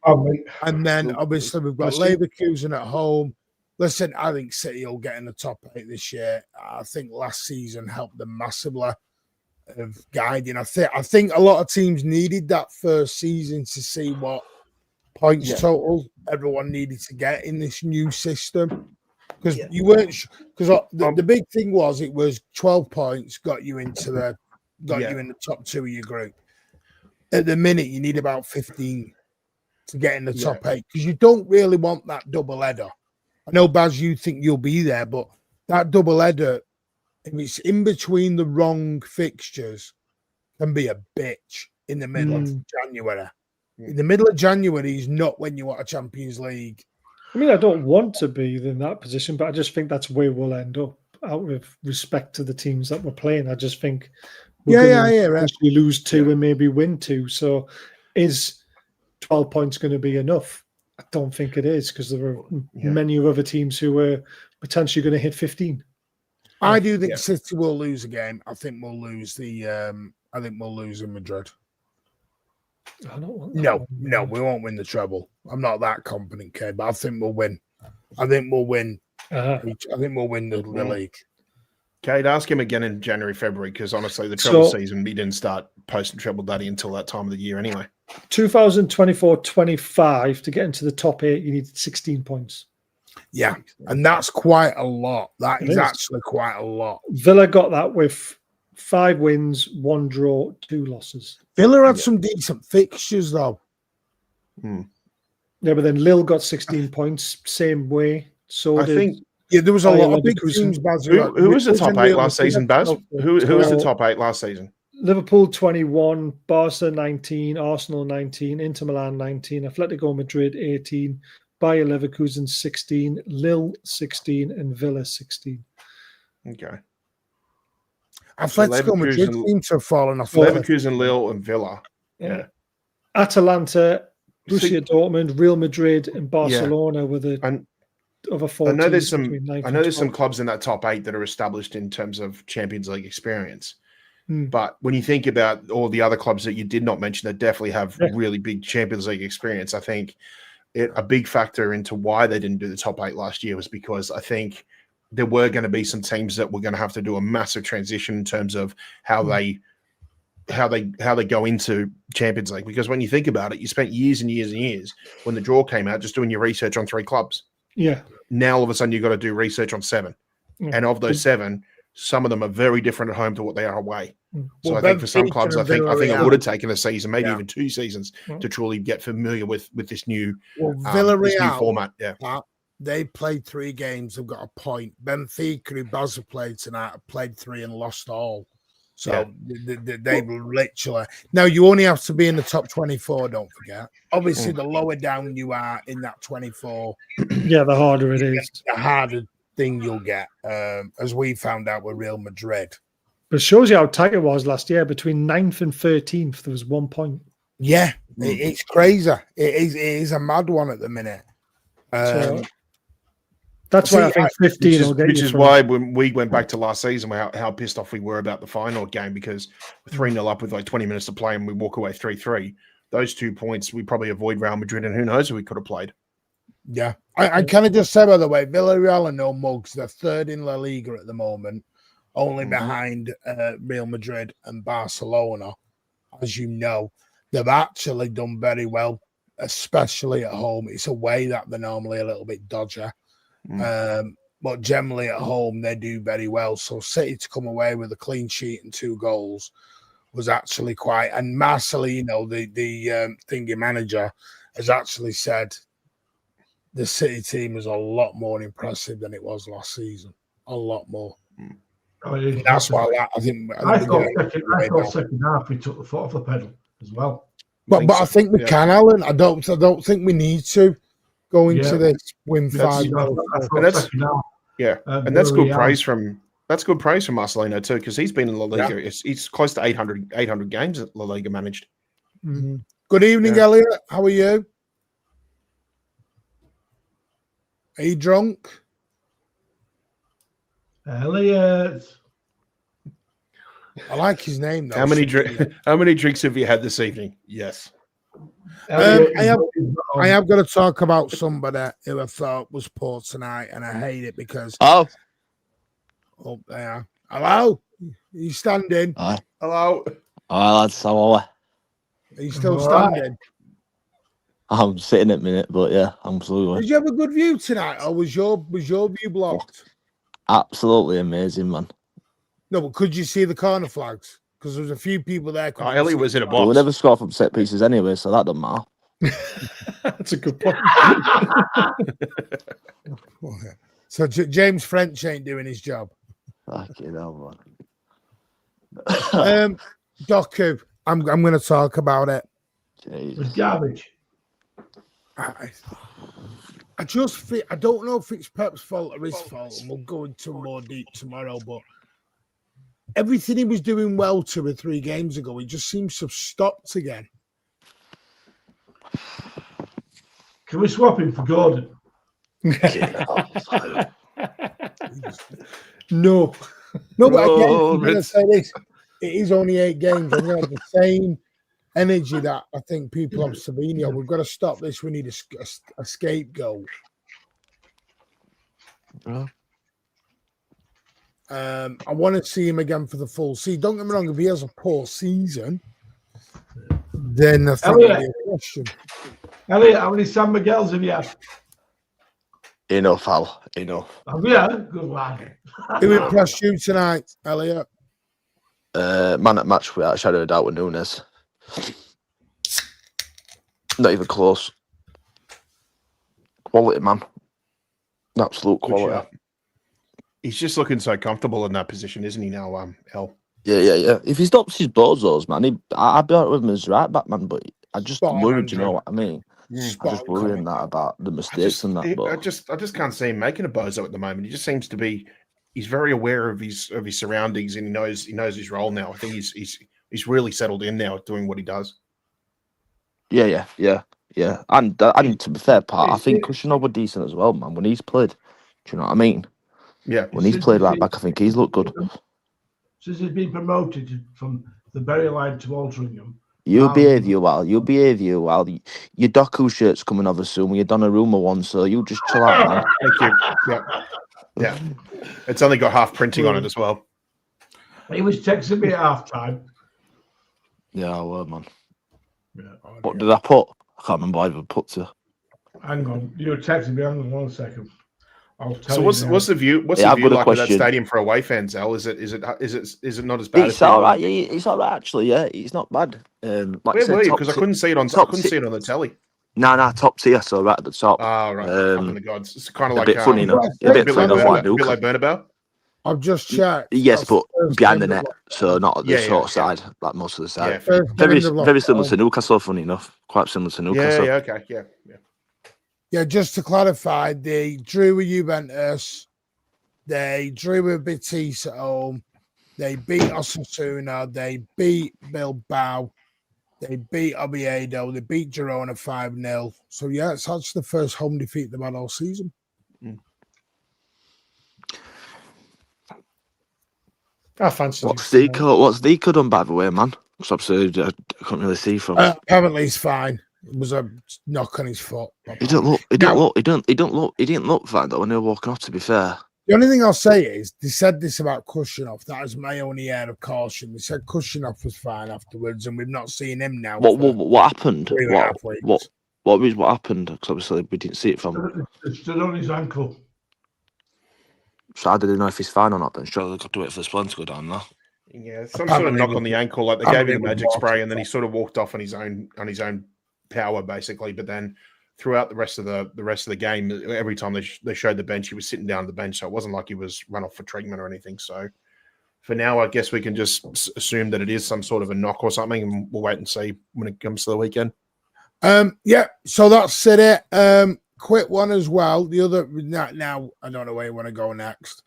And then, obviously, we've got Leverkusen at home. Listen, I think City will get in the top 8 this year. I think last season helped them massively of guiding. I think a lot of teams needed that first season to see what points total everyone needed to get in this new system. Because you weren't because the big thing was it was 12 points got you into the you in the top 2 of your group. At the minute, you need about 15 to get in the top 8 because you don't really want that double header. I know, Baz, you think you'll be there, but that double header, if it's in between the wrong fixtures, can be a bitch in the middle of January. In the middle of January is not when you want a Champions League. I mean, I don't want to be in that position, but I just think that's where we'll end up. Out of respect to the teams that we're playing, I just think we're going to lose 2 and maybe win 2. So, is 12 points going to be enough? I don't think it is because there are many other teams who are potentially going to hit 15. I do think City will lose a game. I think we'll lose in Madrid. I don't want No, we won't win the treble. I'm not that confident, Kay, but I think we'll win. I think we'll win. I think we'll win the league. Kate, ask him again in January, February, because honestly, the treble season, we didn't start posting treble daddy until that time of the year anyway. 2024-25, to get into the top 8, you need 16 points. Yeah, and that's quite a lot. That is actually quite a lot. Villa got that with 5 wins, 1 draw, 2 losses. Villa had some decent fixtures, though. Yeah, but then Lille got 16 points, same way. So I think there was a lot of big teams. Who was the top 8 last season, Baz? Who was the top 8 last season? Liverpool 21, Barca 19, Arsenal 19, Inter Milan 19, Atletico Madrid 18, Bayer Leverkusen 16, Lille 16, and Villa 16. Okay. Atletico Madrid seems to have fallen off. Leverkusen, Lille, and Villa. Yeah. Atalanta, Borussia Dortmund, Real Madrid, and Barcelona were the other 4 I know there's some clubs in that top 8 that are established in terms of Champions League experience. But when you think about all the other clubs that you did not mention that definitely have really big Champions League experience, I think a big factor into why they didn't do the top 8 last year was because I think there were going to be some teams that were going to have to do a massive transition in terms of how they go into Champions League. Because when you think about it, you spent years and years and years when the draw came out just doing your research on 3 clubs. Yeah. Now all of a sudden you've got to do research on 7. And of those 7, some of them are very different at home to what they are away. So I think for some clubs, I think it would have taken a season, maybe even 2 seasons, to truly get familiar with this new, this new format. Yeah, they played 3 games. They've got a point. Benfica, who Baz played tonight, played 3 and lost all. So they literally. Now you only have to be in the top 24. Don't forget. Obviously, the lower down you are in that 24, the harder it is. The harder thing you'll get, as we found out with Real Madrid. But it shows you how tight it was last year. Between 9th and 13th, there was 1 point. Yeah, it's crazy. It is a mad one at the minute. So that's why I think 15 which is why when we went back to last season, how pissed off we were about the final game, because 3-0 up with like 20 minutes to play and we walk away 3-3. Those 2 points, we probably avoid Real Madrid, and who knows who we could have played. Yeah. I kind of just say, by the way, Villarreal are no mugs. They're 3rd in La Liga at the moment, only behind Real Madrid and Barcelona. As you know, they've actually done very well, especially at home. It's a way that they're normally a little bit dodgy. but generally at home they do very well. So City to come away with a clean sheet and 2 goals was actually quite. And Marcelino, the thingy manager, has actually said the City team is a lot more impressive than it was last season. A lot more. That's why I think second half we took the foot off the pedal as well. But I think we can, Alan. I don't think we need to go into this win 5-0. And that's good praise from Marcelino too, because he's been in La Liga. Yeah. He's close to 800 games that La Liga managed. Mm-hmm. Good evening, Elliot. How are you? Are you drunk? Elliot. I like his name though. How many drinks have you had this evening? Yes. I have got to talk about somebody who I thought was poor tonight, and I hate it because oh there. Hello, you standing? Hi. Hello. Hi lads, how are Are you still standing? I'm sitting at the minute, but yeah, absolutely. Did you have a good view tonight, or was your view blocked? Absolutely amazing, man. No, but could you see the corner flags? Because there was a few people there. Ellie was in a box. We'll never score from set pieces anyway, so that doesn't matter. That's a good point. So James French ain't doing his job. Fucking hell, man. Doku, I'm going to talk about it. It's garbage. I just think, I don't know if it's Pep's fault or his fault, and we'll go into more deep tomorrow, but everything he was doing well 2 or 3 games ago, he just seems to have stopped again. Can we swap him for Gordon? No, but again, I'm going to say this. It is only 8 games. I'm going to have the same energy that I think people have Savino. We've got to stop this. We need a scapegoat. I want to see him again for the full season. Don't get me wrong, if he has a poor season, then I think it'll be a question. Elliot, how many San Miguel's have you had? Enough, Al. Enough. Have you had? Good lad. Who impressed you tonight, Elliot? Man at match without a shadow of doubt with Nunes. Not even close. Quality, man. Absolute quality. He's just looking so comfortable in that position, isn't he now, El? Yeah. If he stops his bozos, man, I'd be out with him as right back, man, but I just worried, you know what I mean? I'm just worrying that about the mistakes and that. But I just can't see him making a bozo at the moment. He just seems to be. He's very aware of his surroundings, and he knows his role now. I think he's really settled in now, doing what he does. Yeah. And to be fair, part I think Cushinov were decent as well, man. When he's played, do you know what I mean? Yeah. When he's played right back, I think he's looked good. Since he's been promoted from the Berry line to Altrincham. You'll behave you well. Your Doku shirt's coming over soon with your Donnarumma one, so you just chill out, man. Thank you. Yeah. It's only got half printing on it as well. He was texting me at half-time. Yeah, I were, man. Yeah. What did I put? I can't remember what I put to. Hang on. You were texting me. Hang on 1 second. I'll tell so you what's the view? What's the view like of that stadium for away fans, Al? Is it not as bad? It's all right. Yeah, it's all right actually. Yeah, it's not bad. Like where were you? Because I couldn't see it on. I couldn't see it on the telly. No, top tier. So right at the top. Oh, right. The gods. It's kind of like a bit funny, a bit funny. Like Bernabeu. I've just checked. Yes, but behind the net, so not at the short side, like most of the side. Yeah, very similar to Newcastle. Funny enough, quite similar to Newcastle. Yeah. Okay. Yeah. Yeah, just to clarify, they drew with Juventus, they drew with Betis at home, they beat Osasuna, they beat Bilbao, they beat Oviedo, they beat Girona 5-0. So, yeah, it's actually the first home defeat they've had all season. I fancy What's Deco done, by the way, man? Because obviously I couldn't really see from apparently he's fine. It was a knock on his foot. He didn't look fine though when they were walking off, to be fair. The only thing I'll say is they said this about Cushinov. That is my only air of caution. They said Cushinov was fine afterwards, and we've not seen him now. What happened? What happened? Because obviously we didn't see it from. It stood on his ankle. So I didn't know if he's fine or not. Then surely they could do it for the Splen to go down there. Yeah, some sort of knock on the ankle. Like they gave him the magic spray, and then he sort of walked off on his own power, basically. But then throughout the rest of the game, every time they showed the bench, he was sitting down on the bench, so it wasn't like he was run off for treatment or anything. So for now, I guess we can just assume that it is some sort of a knock or something, and we'll wait and see when it comes to the weekend. Yeah, so that's it. Quick one as well. The other now, I don't know where you want to go next.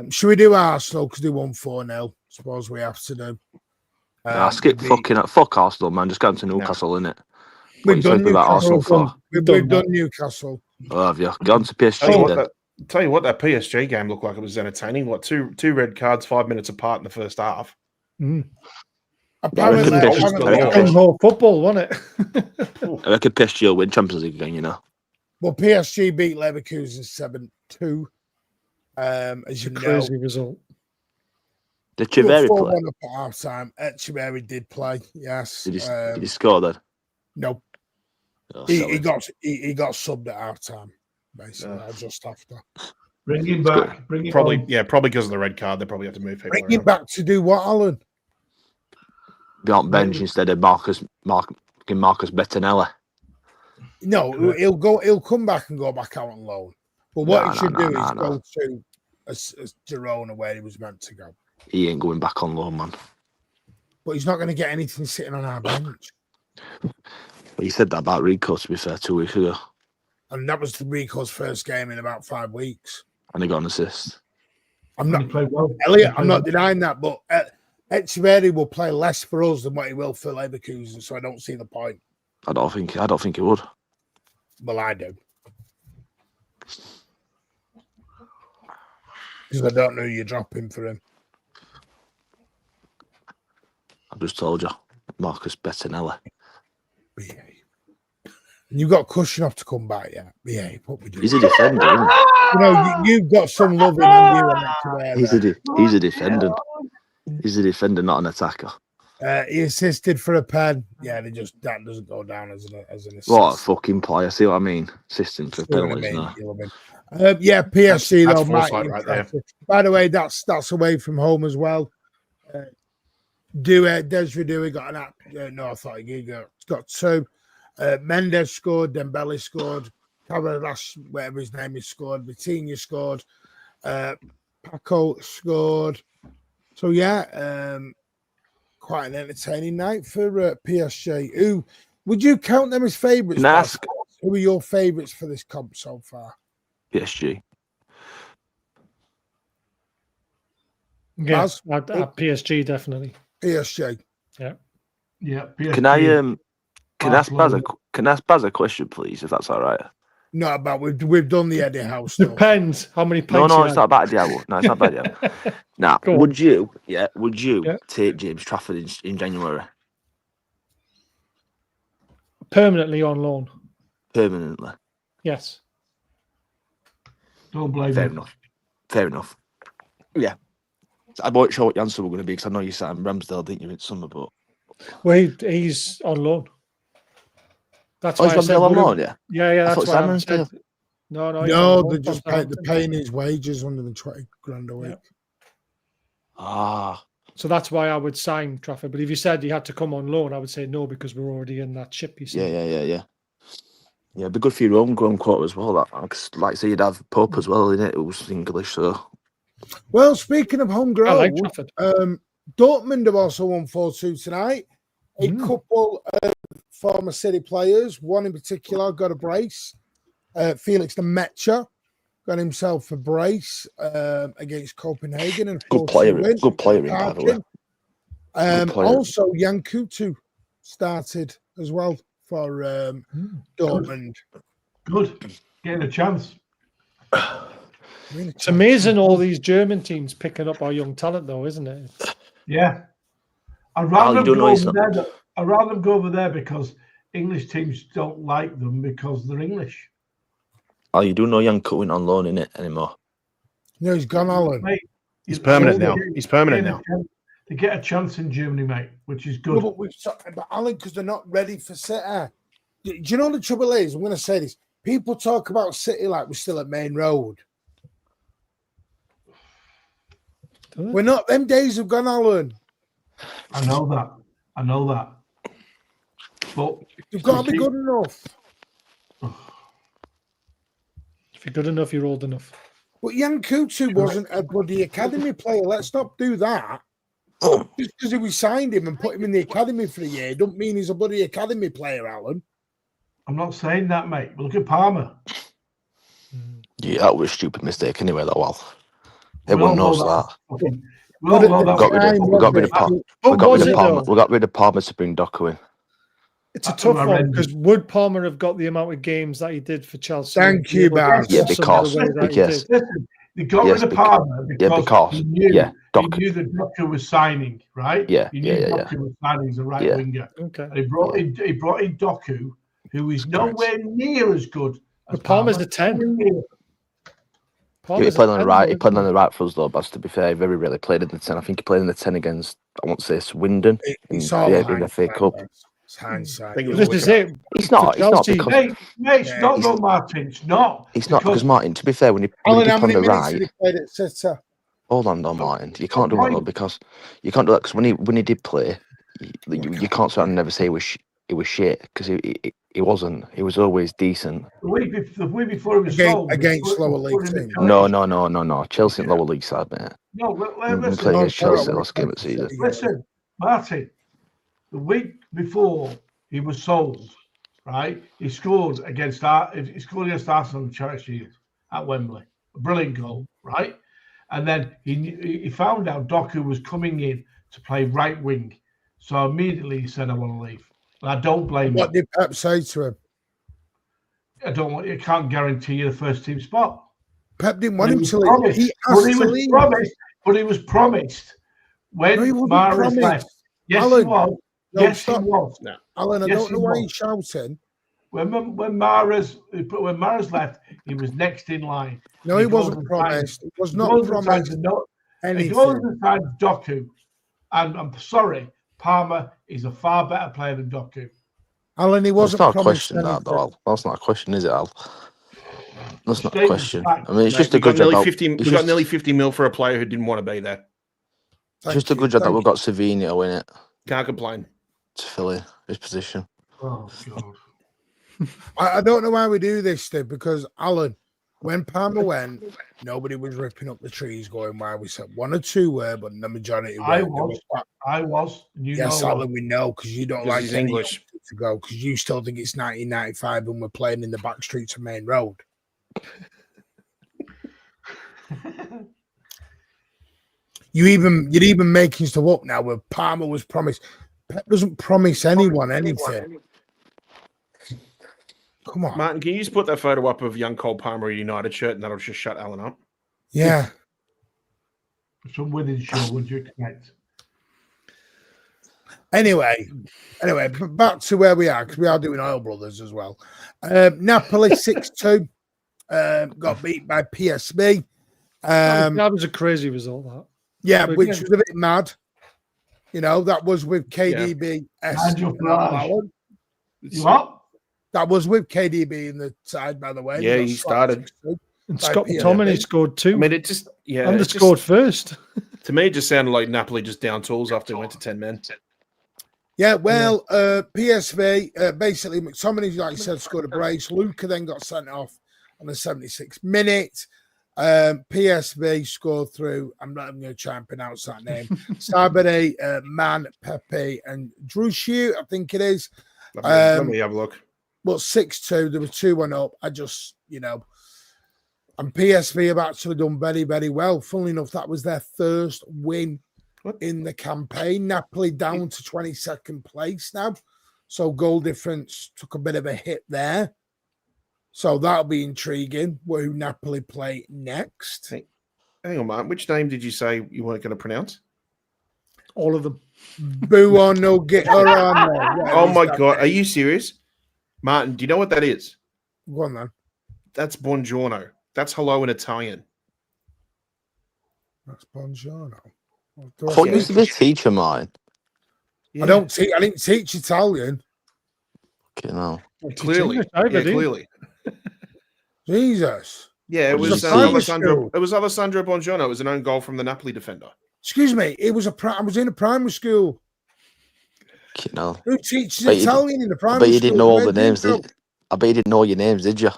Should we do Arsenal because they won 4-0? Suppose we have to do. Fuck Arsenal, man. Just going to Newcastle, innit? We've done Newcastle. We've done Newcastle. Oh, have you gone to PSG? Tell you what, that PSG game looked like it was entertaining. What, two red cards, 5 minutes apart in the first half. Apparently, more football, wasn't it? I reckon PSG will win Champions League again, you know. Well, PSG beat Leverkusen 7-2. As you know, crazy result. Did Chiveri play? Up at half time. Chiveri did play. Yes. Did he score then? No. Oh, he got subbed at half time. Basically, just after. Bring him back. Probably because of the red card. They probably have to move people. Bring him back to do what, Alan? Be on bench instead of Marcus Bettinelli. No, he'll come back and go back out on loan. But what he should do is go to a Girona where he was meant to go. He ain't going back on loan, man. But he's not going to get anything sitting on our bench. Well, you said that about Rico, to be fair, 2 weeks ago. And that was Rico's first game in about 5 weeks. And he got an assist. I'm not denying that, but Echeverri will play less for us than what he will for Leverkusen, so I don't see the point. I don't think he would. Well, I do. Because I don't know who you're dropping for him. I just told you. Marcus Bettinelli. Behave. You've got Kushinov to come back, yeah. Behave. What we do? He's a defender, isn't he? You know, you've got some love in you. He's a defender. He's a defender, not an attacker. He assisted for a pen. Yeah, that doesn't go down as an assist. What a fucking player. See what I mean? Assisting for penalties now. Yeah, PSG that's though, foresight right there. By the way, that's away from home as well. Desiree Dewey got no, I thought he got 2. Mendes scored, Dembele scored, Cavarash, whatever his name is, scored, Vitinha scored, Paco scored. So yeah, quite an entertaining night for PSG. Who would you count them as favourites? Who are your favourites for this comp so far? PSG. Yeah, at PSG definitely. PSG. Yeah. PSG. Can I ask Baz a question, please, if that's all right? No, but we've done the Eddie Howe stuff. Depends how many pints. No, it's not about Eddie Howe. No, it's not about Eddie Howe. Now, would you take James Trafford in January? Permanently on loan. Permanently. Yes. Don't blame Fair him. Fair enough. Yeah. I wasn't sure what your answer were going to be because I know you sat in Ramsdale, didn't you, in summer, but... Well, he's on loan. That's why I said on loan, yeah? Yeah, that's why I said... No, they're paying his wages under the 20 grand a week. Yeah. Ah. So that's why I would sign Trafford. But if you said he had to come on loan, I would say no because we're already in that ship, you see. Yeah. Yeah, it'd be good for your homegrown quota as well. Because, like I say, you'd have Pope as well, innit? It was English, so... Well, speaking of homegrown, I like Trafford. Dortmund have also won 4-2 tonight. A couple of former City players, one in particular, got a brace. Felix Lemaitre got himself a brace against Copenhagen. And good player in, by the way. Also, Jan Kutu started as well for Dortmund. Good. Getting a chance. It's amazing all these German teams picking up our young talent, though, isn't it? Yeah. I'd rather them go over there because English teams don't like them because they're English. Oh, you do know Jan Kutu went on loan, innit, anymore? No, he's gone, Alan. Mate, he's permanent now. He's permanent now. They get a chance in Germany, mate, which is good. No, but Alan, because they're not ready for City. Do you know the trouble is? I'm going to say this. People talk about City like we're still at Main Road. We're not. Them days have gone, Alan. I know that. But you've got to be good enough. If you're good enough, you're old enough. But Yankutu wasn't a bloody academy player. Let's not do that. Just because we signed him and put him in the academy for a year, don't mean he's a bloody academy player, Alan. I'm not saying that, mate. But look at Palmer. Yeah, that was a stupid mistake anyway, though, Al. Everyone knows that. We got rid of Palmer to bring Doku in. It's a tough one because would Palmer have got the amount of games that he did for Chelsea? Thank you, Baz. Yeah, because they got rid of Palmer because he knew that Doku was signing, right? Yeah, he knew Doku was signing as a right winger. Okay. And he brought in Doku, who is nowhere near as good as Palmer's a 10. He played on the right. He played on the right for us, though. But to be fair, he very rarely played in the 10. I think he played in the 10 against, I won't say Swindon in the FA Cup. It's hindsight. This is it. It's not because it's not though, Martin. It's not. It's not because Martin. To be fair, when he played on the right, played at City? Hold on, though, Martin. You can't do that though because you can't do that because when he did play, you can't sort of never say it was shit because he wasn't. He was always decent. The week before he was sold against lower league team. No. Chelsea in lower league side, mate. No, we played against Chelsea last game of the season. Listen, Martin. The week before he was sold, right? He scored against Arsenal in the Charity Shield at Wembley. A brilliant goal, right? And then he found out Doku was coming in to play right wing. So immediately he said, I want to leave. And I don't blame him. What did Pep say to him? I can't guarantee you the first team spot. Pep didn't want him to leave. He asked to leave. But he was promised when Mahrez left. Yes, Alan, he was. No, yes, stop. he was. No. Alan, I don't know why he's shouting. When Mahrez left, he was next in line. No, he wasn't promised. It was not promised. He wasn't signed Doku, and I'm sorry, Palmer is a far better player than Doku. Alan, he wasn't promised. That's not a question, that though. That's not a question, is it, Al? That's not a question. I mean, it's just a good job. We got nearly 50 mil for a player who didn't want to be there. It's just a good job that we've got Savinho in it. Can't complain. To fill his position. Oh, God. I don't know why we do this, Steve, because, Alan, when Palmer went, nobody was ripping up the trees going why we said one or two were, but the majority were. I was. Yes, Alan, we know, because you don't like English to go, because you still think it's 1995 and we're playing in the back streets of Main Road. You're even making stuff up now where Palmer was promised. Pep doesn't promise anyone anything. Come on, Martin. Can you just put that photo up of young Cole Palmer in a United shirt, and that'll just shut Alan up? Yeah. Some winning show, would you expect? Anyway, back to where we are, because we are doing Oil Brothers as well. Napoli 6-2 got beat by PSV. That was a crazy result. That. Yeah, which was a bit mad. You know, that was with KDB. What? That was with KDB in the side, by the way. Yeah, he started. And Scott McTominay scored 2. I mean, it just scored first. To me, it just sounded like Napoli just down tools after they went to 10 men. Yeah, well, PSV, basically, McTominay, like you said, scored a brace. Luca then got sent off on the 76th minute. PSV scored through, I'm not even going to try and pronounce that name, Sabere, Man, Pepe, and Drushu, I think it is. Let me have a look. But 6-2, there was 2-1 up. I just, and PSV have actually done very, very well. Funnily enough, that was their first win in the campaign. Napoli down to 22nd place now. So goal difference took a bit of a hit there. So that'll be intriguing who Napoli play next. Hang on, Martin. Which name did you say you weren't going to pronounce? All of them. Oh my God. Are you serious? Martin, do you know what that is? Go on, then. That's buongiorno. That's hello in Italian. That's buongiorno. I thought you used to be a teacher, Martin. Yeah. I didn't teach Italian. Okay, no. Clearly. Clearly. Jesus. Yeah, it was Alessandro Buongiorno. It was an own goal from the Napoli defender. Excuse me, I was in a primary school. You know. Who teaches But you Italian in the I primary bet you school? didn't know all Where the do you names, go? I bet you didn't know your names, did you?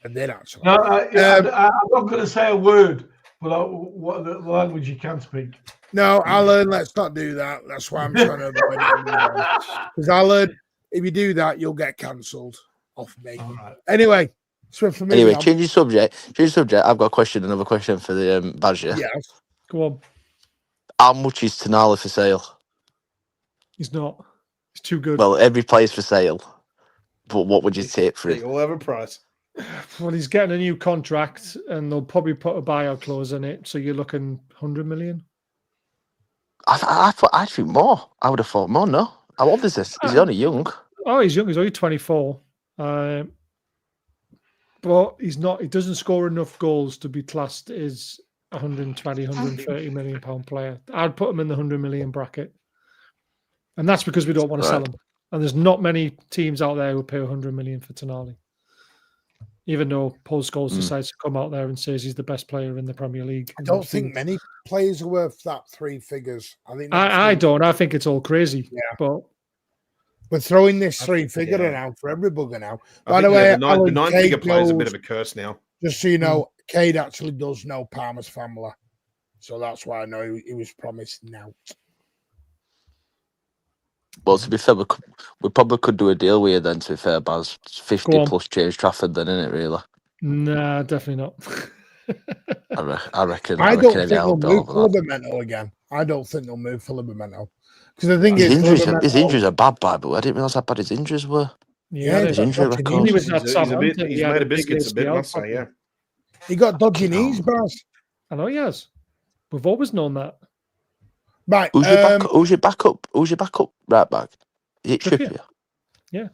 I did actually. No, I'm not going to say a word, but what the language you can speak. No, I learned. Let's not do that. That's why I'm trying to avoid it. Because I learned if you do that, you'll get cancelled off me. All right. Anyway, so for me, Anyway, change your subject. I've got a question. Another question for the Badger. Yes. Go on. How much is Tonali for sale? He's not. He's too good. Well, every player's for sale. But what would you take for They it? all have a price. Well, he's getting a new contract, and they'll probably put a buyout clause in it. So you're looking 100 million. I think more. I would have thought more. No, how old is this? He's only young. Oh, he's young. He's only 24. But he's not. He doesn't score enough goals to be classed as 120, 130 million pound player. I'd put him in the 100 million bracket, and that's because we don't want to sell him. And there's not many teams out there who pay 100 million for Tonali. Even though Paul Scholes decides to come out there and says he's the best player in the Premier League. I don't think many players are worth that three figures. I don't. I think it's all crazy. Yeah. But we're throwing this three-figure around for every bugger now. By the way, the nine-figure player is a bit of a curse now. Just so you know, Cade actually does know Palmer's family. So that's why I know he was promised now. Well, to be fair, we probably could do a deal with you then, to be fair, Baz. 50 plus James Trafford then, isn't it, really? Nah, definitely not. I reckon. I don't think they'll move for Libamento again. I don't think they'll move for Libamento. Because the thing his injuries are bad, but I didn't realise how bad his injuries were. Yeah, his injury record. He's made of biscuits a bit, must say, yeah. He got dodgy knees, Baz. I know he has. We've always known that. Right. Who's your backup? Who's your backup right back? Is it Trippier? Yeah.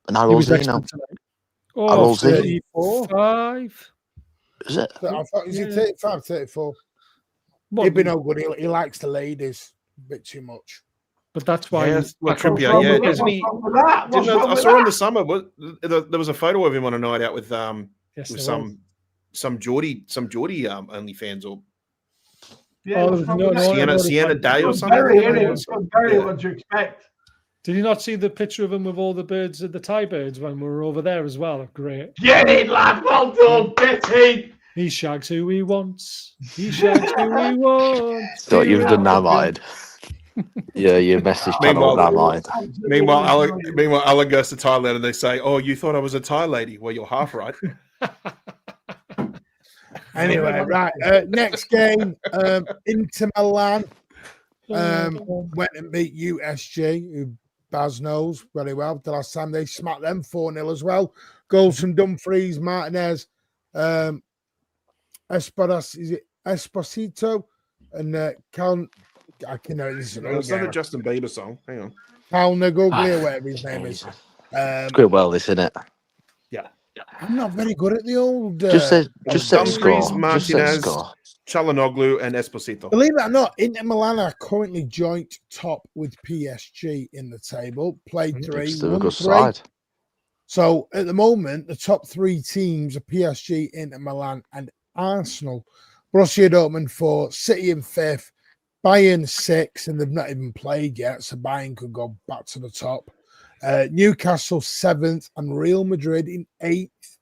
And how old is he now? How old is he? 35. Is it? I thought, is he 35, 34? He'd be no good. He likes the ladies a bit too much. But that's why. Trippier, yeah. Isn't he? I saw in the summer. There was a photo of him on a night out with some Geordie OnlyFans or. Yeah, Sienna Day or something. Very what you expect. Did you not see the picture of him with all the birds, the Thai birds, when we were over there as well? Great. Get it, lad. Well done, Betty. He shags who he wants. He shags who he wants. Thought you've done that, mind. Yeah, your message channel that, mind. Meanwhile, Alan goes to Thailand and they say, "Oh, you thought I was a Thai lady? Well, you're half right." Anyway, right. Next game, Inter Milan went and beat USG, who Baz knows very well. The last time they smacked them 4-0 as well. Goals from Dumfries, Martinez, Esposito, and I can know this is another Justin Bieber song. Hang on. Cal Nagugli, or whatever his name is. It's good, well, isn't it? Yeah. I'm not very good at the old. Just say Dumfries, score. Martinez, Çalhanoğlu, and Esposito. Believe it or not, Inter Milan are currently joint top with PSG in the table. Played 3, Still a won good 3. side. So at the moment, the top 3 teams are PSG, Inter Milan, and Arsenal. Borussia Dortmund 4, City in 5th, Bayern 6, and they've not even played yet, so Bayern could go back to the top. Newcastle 7th and Real Madrid in 8th,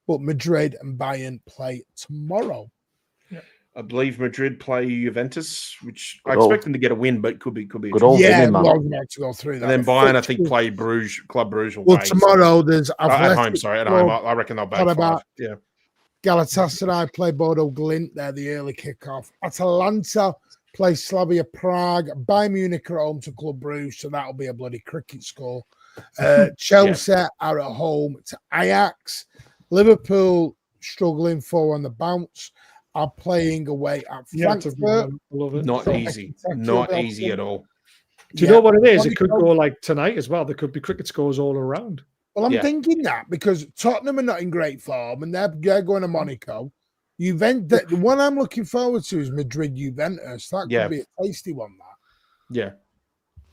but Madrid and Bayern play tomorrow. I believe Madrid play Juventus, which I expect them to get a win, but could be. Good old yeah, man. we're about to go through that. And then Bayern, I think, play Club Bruges away. Well, tomorrow there's at home. Sorry, at home. I reckon they'll back 5. Yeah. Galatasaray play Bodo Glint. They're the early kickoff. Atalanta play Slavia Prague. Bayern Munich are home to Club Bruges, so that'll be a bloody cricket score. Chelsea are at home to Ajax. Liverpool struggling 4 on the bounce. Are playing away at Frankfurt. Not easy. Not easy at all. Do you know what it is? It could go like tonight as well. There could be cricket scores all around. Well, I'm thinking that because Tottenham are not in great form and they're going to Monaco. Juventus, the one I'm looking forward to is Madrid Juventus. That could be a tasty one. Yeah.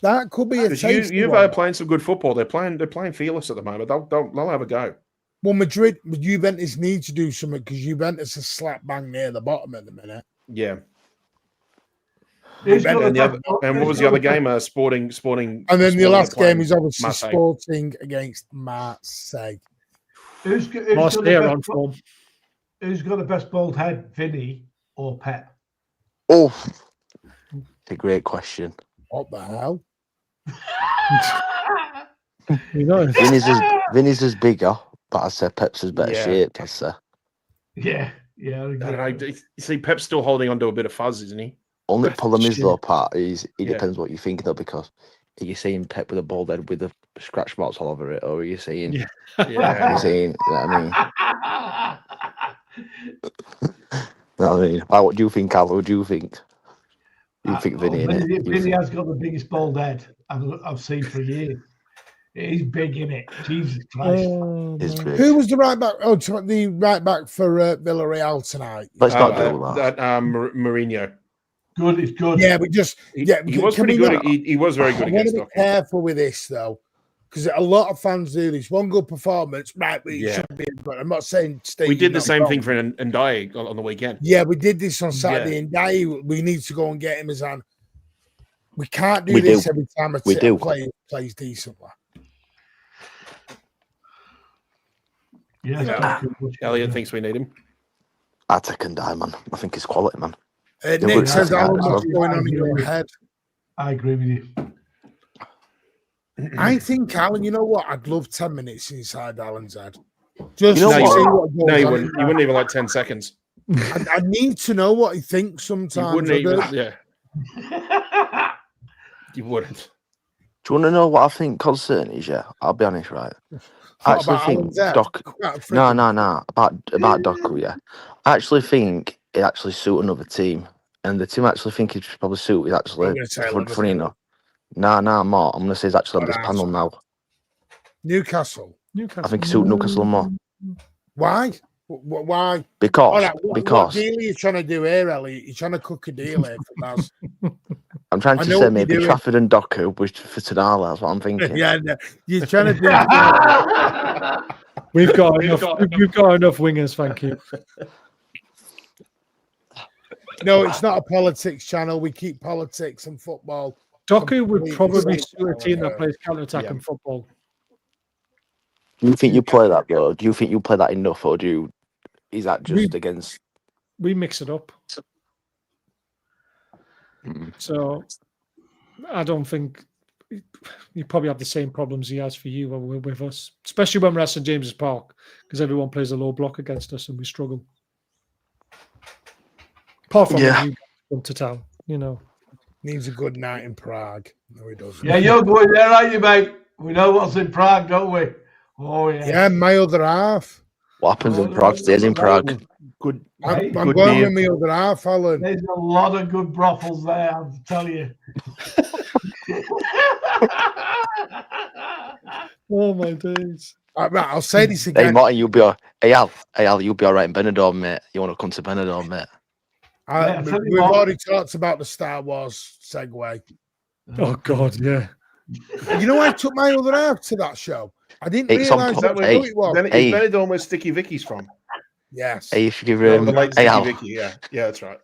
That could be a tasty Juve one. are playing some good football. They're playing fearless at the moment. They'll have a go. Well, Juventus need to do something because Juventus is slap bang near the bottom at the minute. Yeah. Who's got And, the best- and what was the other game? Sporting. And then the Sporting last are playing game is obviously Marseille. Sporting against Marseille. Who's got Marseille the are best- on form. Who's got the best bald head, Vinny or Pep? Oh, it's a great question. What the hell? You know, Vinny's is bigger, but I say Pep's is better Yeah. shaped. I say. Yeah. I don't know. You see, Pep's still holding on to a bit of fuzz, isn't he? Only Better problem is though, shape. Pat, is it Yeah. depends what you think though, because are you saying Pep with a bald head with the scratch marks all over it, or are you saying? Yeah. Are Yeah. you saying? You know what I mean? You know what I mean? What do you think, Al? What do you think? You think Vinny in it? Vinny has got the biggest bald head I've seen for years. He's big in it. Jesus Christ. It's big. Who was the right back? Oh, the right back for Villarreal tonight. Let's not do that. Mourinho. Good, it's good. Yeah, we just He can was pretty we good. not- He was very good I want against to be Doku. careful with this though, because a lot of fans do this. One good performance, right? But it Yeah. should be good. I'm not saying Steve. We did the you're same not thing wrong. for Ndiaye on the weekend. Yeah, we did this on Saturday, and we need to go and get him as an. We can't do We this do. every time a We do. player plays decently. Yeah. Elliot thinks we need him. I take Ndiaye, man. I think it's quality, man. Nick but says, that's "Alan, not- what's going on in your head?" I agree with you. I think, Alan, you know what? I'd love 10 minutes inside Alan's head. Just You know to what? see what goes No, you on. wouldn't even like 10 seconds. I need to know what he thinks You sometimes. wouldn't I even, do. yeah. You wouldn't. Do you want to know what I think concern is? Yeah, I'll be honest, right? I What actually about think Alan's head? Doc. Quite a No, freaking- about Doku, yeah. I actually think it actually suit another team, and the team I actually think it should probably suit is I'm actually gonna say funny Liverpool. enough. Nah, more. I'm gonna say it's actually on What this panel now. Newcastle. Newcastle. I think it suit Newcastle more Why? Why? All because right, what deal are you trying to do here, Ellie? You're trying to cook a deal here for Baz. I'm trying I to know say what you're maybe doing. Trafford and Doku for Tonali. That's what I'm thinking. Yeah, no, you're trying to do. We've got enough. We've got enough wingers, thank you. No, it's not a politics channel. We keep politics and football. Doku would Completely probably separate. suit a team that plays counter-attacking Yeah. football. Do you think you play that, bro? Do you think you play that enough, or is that just We- against? We mix it up. Mm. So I don't think you probably have the same problems he has for you when we're with us, especially when we're at St James's Park, because everyone plays a low block against us and we struggle. Apart from Yeah. when you come to town, you know. Needs a good night in Prague. No, he doesn't. Yeah, you're going there, aren't you, mate? We know what's in Prague, don't we? Oh, yeah. Yeah, my other half. What happens in Prague stays in Prague. Good. I'm Good going beer. with my other half, Alan. There's a lot of good brothels there, I'll tell you. Oh my days. Right, I'll say this Hey, again. Martin, Hey, Al, you'll be all right in Benidorm, mate. You want to come to Benidorm, mate? I'll tell you We've what. already talked about the Star Wars segue. Oh God, yeah. You know, I took my other half to that show. I didn't It's on realise top. that was Hey, who it was. Hey. Is Benidorm where Sticky Vicky's from? Yes. Hey, if you give The late hey Sticky Al, Vicky, yeah, that's right.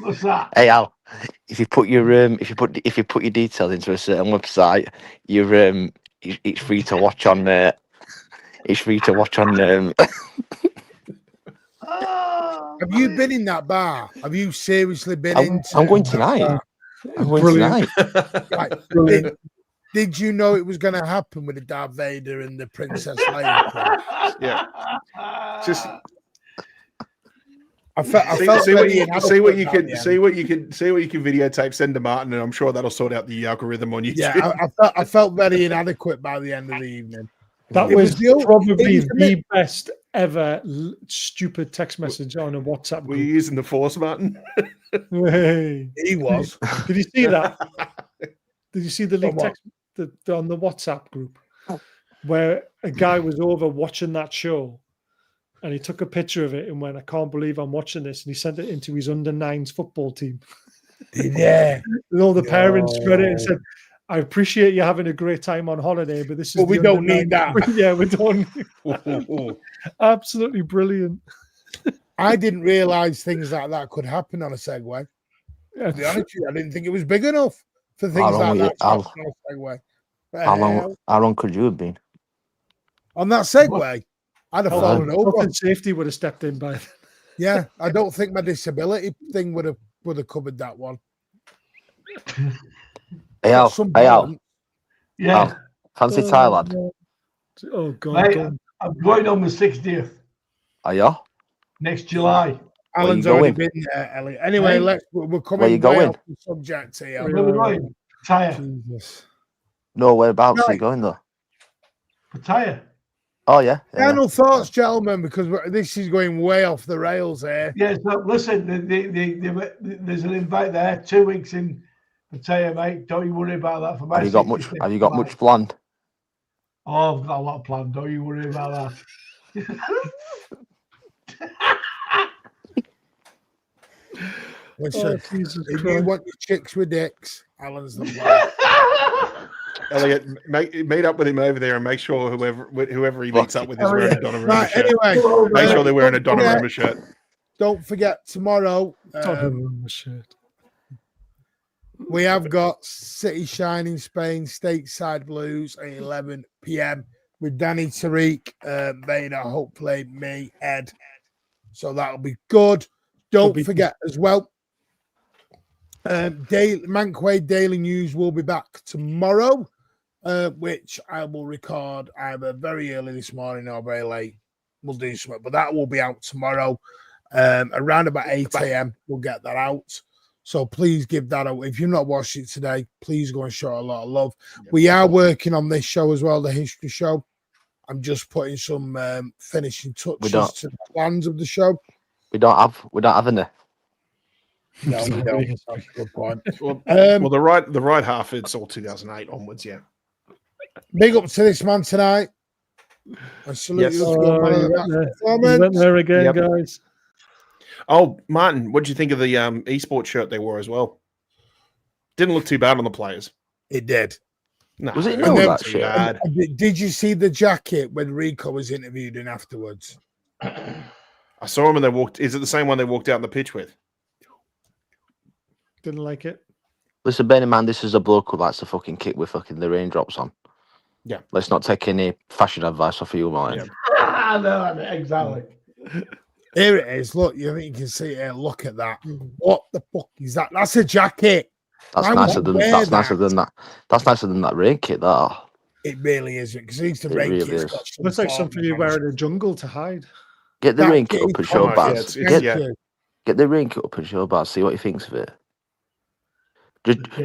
What's that? hey Al, if you put your if you put your details into a certain website, it's free to watch on. It's free to watch on. Have you been in that bar? Have you seriously been I'm into going that tonight. bar? I'm going Brilliant. tonight. Like, Brilliant. did you know it was going to happen with the Darth Vader and the Princess Leia thing? Yeah. Just I felt see very what you can inadequate see what you at can the end. see what you can videotape, send to Martin, and I'm sure that'll sort out the algorithm on YouTube. Yeah, I felt very inadequate by the end of the evening. That It was was the- probably it was the best ever stupid text message on a WhatsApp Were you group. using the Force, Martin? Hey. He was. Did you see that? Did you see the leaked what? text on the WhatsApp group where a guy was over watching that show and he took a picture of it and went, "I can't believe I'm watching this," and he sent it into his under-9s football team. Yeah. And all the parents read it and No. said, "I appreciate you having a great time on holiday, but this is But we the don't under-9 need that." Yeah, we don't. Absolutely brilliant. I didn't realise things like that could happen on a Segway. To be honest with you, I didn't think it was big enough for things like that to happen on a Segway. How long could you have been? On that Segway, I'd have fallen over. Health and safety would have stepped in by then. Yeah, I don't think my disability thing would have covered that one. Hey Al. Yeah. Al, fancy Thailand? No. Oh God! Mate, I'm going on the 60th Are you? next July. Alan's already been there, Elliot. Anyway, we're coming. Where you going? Off the subject here. Where are we going? Pattaya. Jesus. No, whereabouts are you going though? Pattaya. Oh yeah. Final thoughts, gentlemen, because this is going way off the rails here. Yeah, so listen, there's an invite there. 2 weeks in Pattaya, mate. Don't you worry about that. For my Have you got much planned? Oh, I've got a lot of planned. Don't you worry about that. Listen, if you want your chicks with dicks, Alan's the one. Elliot, meet up with him over there and make sure whoever he meets up with is wearing a Donnarumma shirt. Anyway, Make sure they're wearing a Donnarumma shirt. Don't forget tomorrow. Donnarumma shirt. We have got City Shine in Spain, Stateside Blues at 11 p.m. with Danny Tariq, Vader, hopefully me, Ed. So that'll be good. Don't forget as well, Manquade Daily News will be back tomorrow, which I will record either very early this morning or very late. We'll do something, but that will be out tomorrow. Around about 8 a.m. we'll get that out. So please give that out. If you've not watched it today, please go and show a lot of love. Yep. We are working on this show as well, the history show. I'm just putting some finishing touches to the plans of the show. We don't have any. No, we don't. That's a good point. Well, the right half, it's all 2008 onwards, yeah. Big up to this man tonight. I salute you. You went there again, guys. Oh, Martin, what did you think of the esports shirt they wore as well? Didn't look too bad on the players. It did. No, was it no that shit? Did you see the jacket when Rico was interviewed in afterwards? I saw him and they walked. Is it the same one they walked out on the pitch with? Didn't like it. Listen, bear in mind, this is a bloke who likes to fucking kick with fucking the raindrops on. Yeah. Let's not take any fashion advice off you, Martin. Yeah. No, exactly. Here it is. Look, you think you can see it here. Look at that. What the fuck is that? That's a jacket. That's nicer than that. That's nicer than that rain kit. That. It really is because it's the rain really kit. Looks like something you wear in a jungle to hide. Get the rain kit up and show Baz. Yeah, Get the rain kit up and show Baz. See what he thinks of it.